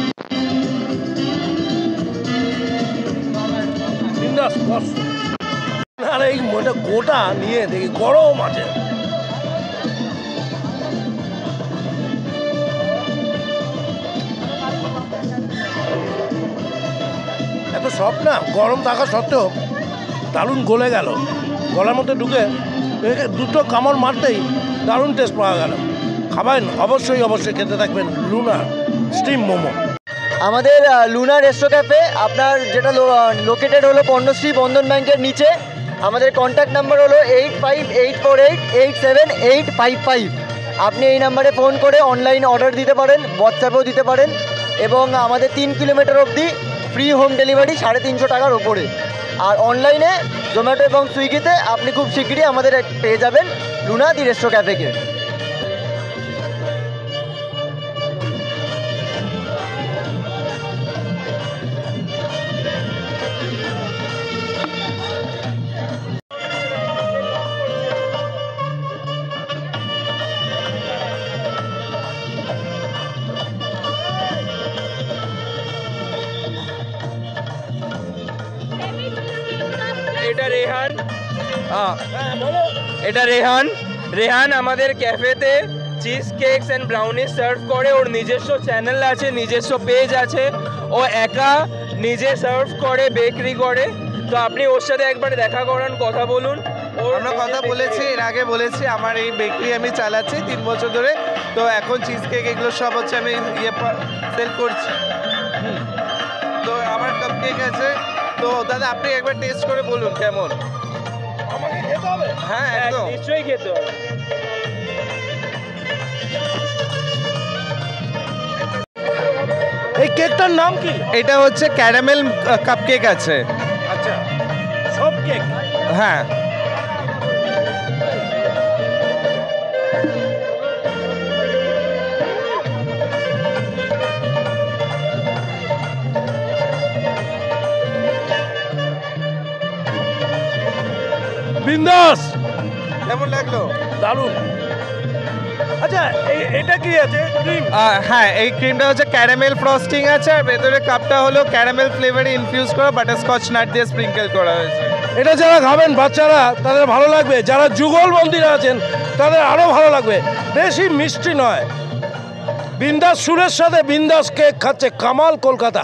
আর এই গোটা নিয়ে দেখি গরম আছে। সব না, গরম থাকা সত্ত্বেও দারুণ গলে গেল, গলার মধ্যে ঢুকে দুটো কামড় মারতেই দারুণ টেস্ট পাওয়া গেল। খাবেন অবশ্যই খেতে থাকবেন লুনা স্টিম মোমো। আমাদের লুনা রেস্টো ক্যাফে আপনার যেটা লোকেটেড হলো পণ্যশ্রী বন্ধন ব্যাংকের নিচে। আমাদের কন্ট্যাক্ট নাম্বার হলো 8584887855। আপনি এই নাম্বারে ফোন করে অনলাইন অর্ডার দিতে পারেন, হোয়াটসঅ্যাপেও দিতে পারেন, এবং আমাদের 3 কিলোমিটার অবধি ফ্রি হোম ডেলিভারি 350 টাকার ওপরে। আর অনলাইনে জোম্যাটো এবং সুইগিতে আপনি খুব শীঘ্রই আমাদের পেয়ে যাবেন লুনা দি রেস্টো ক্যাফেকে। এটা রেহান আমাদের ক্যাফেতে cheese cakes and brownie serve করে। ওর নিজস্ব চ্যানেল আছে, নিজস্ব পেজ আছে, ও একা নিজে সার্ভ করে, বেকারি করে। তো আপনি ওর সাথে একবার দেখা করান, কথা বলুন। আমরা কথা বলেছি, এর আগে বলেছি আমার এই বেকারি আমি চালাচ্ছি 3 বছর ধরে। তো এখন চিজ কেক এগুলো সব হচ্ছে আমি সেল করছি। তো আমার কাপ কেক আছে। তো দাদা আপনি একবার টেস্ট করে বলুন কেমন। আমাকে খেতে হবে? হ্যাঁ একদম, নিশ্চয়ই খেতে হবে। এই কেকটার নাম কি? এটা হচ্ছে ক্যারামেল কাপ কেক আছে। আচ্ছা, সব কেক? হ্যাঁ। বিন্দাস। কেমন লাগলো? দারুণ। আচ্ছা, এটা কি আছে? ক্রিম? হ্যাঁ, এই ক্রিমটা হচ্ছে ক্যারামেল ফ্রস্টিং আছে, আর ভেতরে কাপটা হলো ক্যারামেল ফ্লেভারে ইনফিউজ করা বাটারস্কচ নাট দিয়ে স্প্রিঙ্কেল করা হয়েছে। এটা যারা খাবেন বাচ্চারা তাদের ভালো লাগবে, যারা যুগলবন্দীরা আছেন তাদের আরও ভালো লাগবে। বেশি মিষ্টি নয়। বিন্দাস সুরের সাথে বিন্দাস কেক খাচ্ছে কামাল কলকাতা।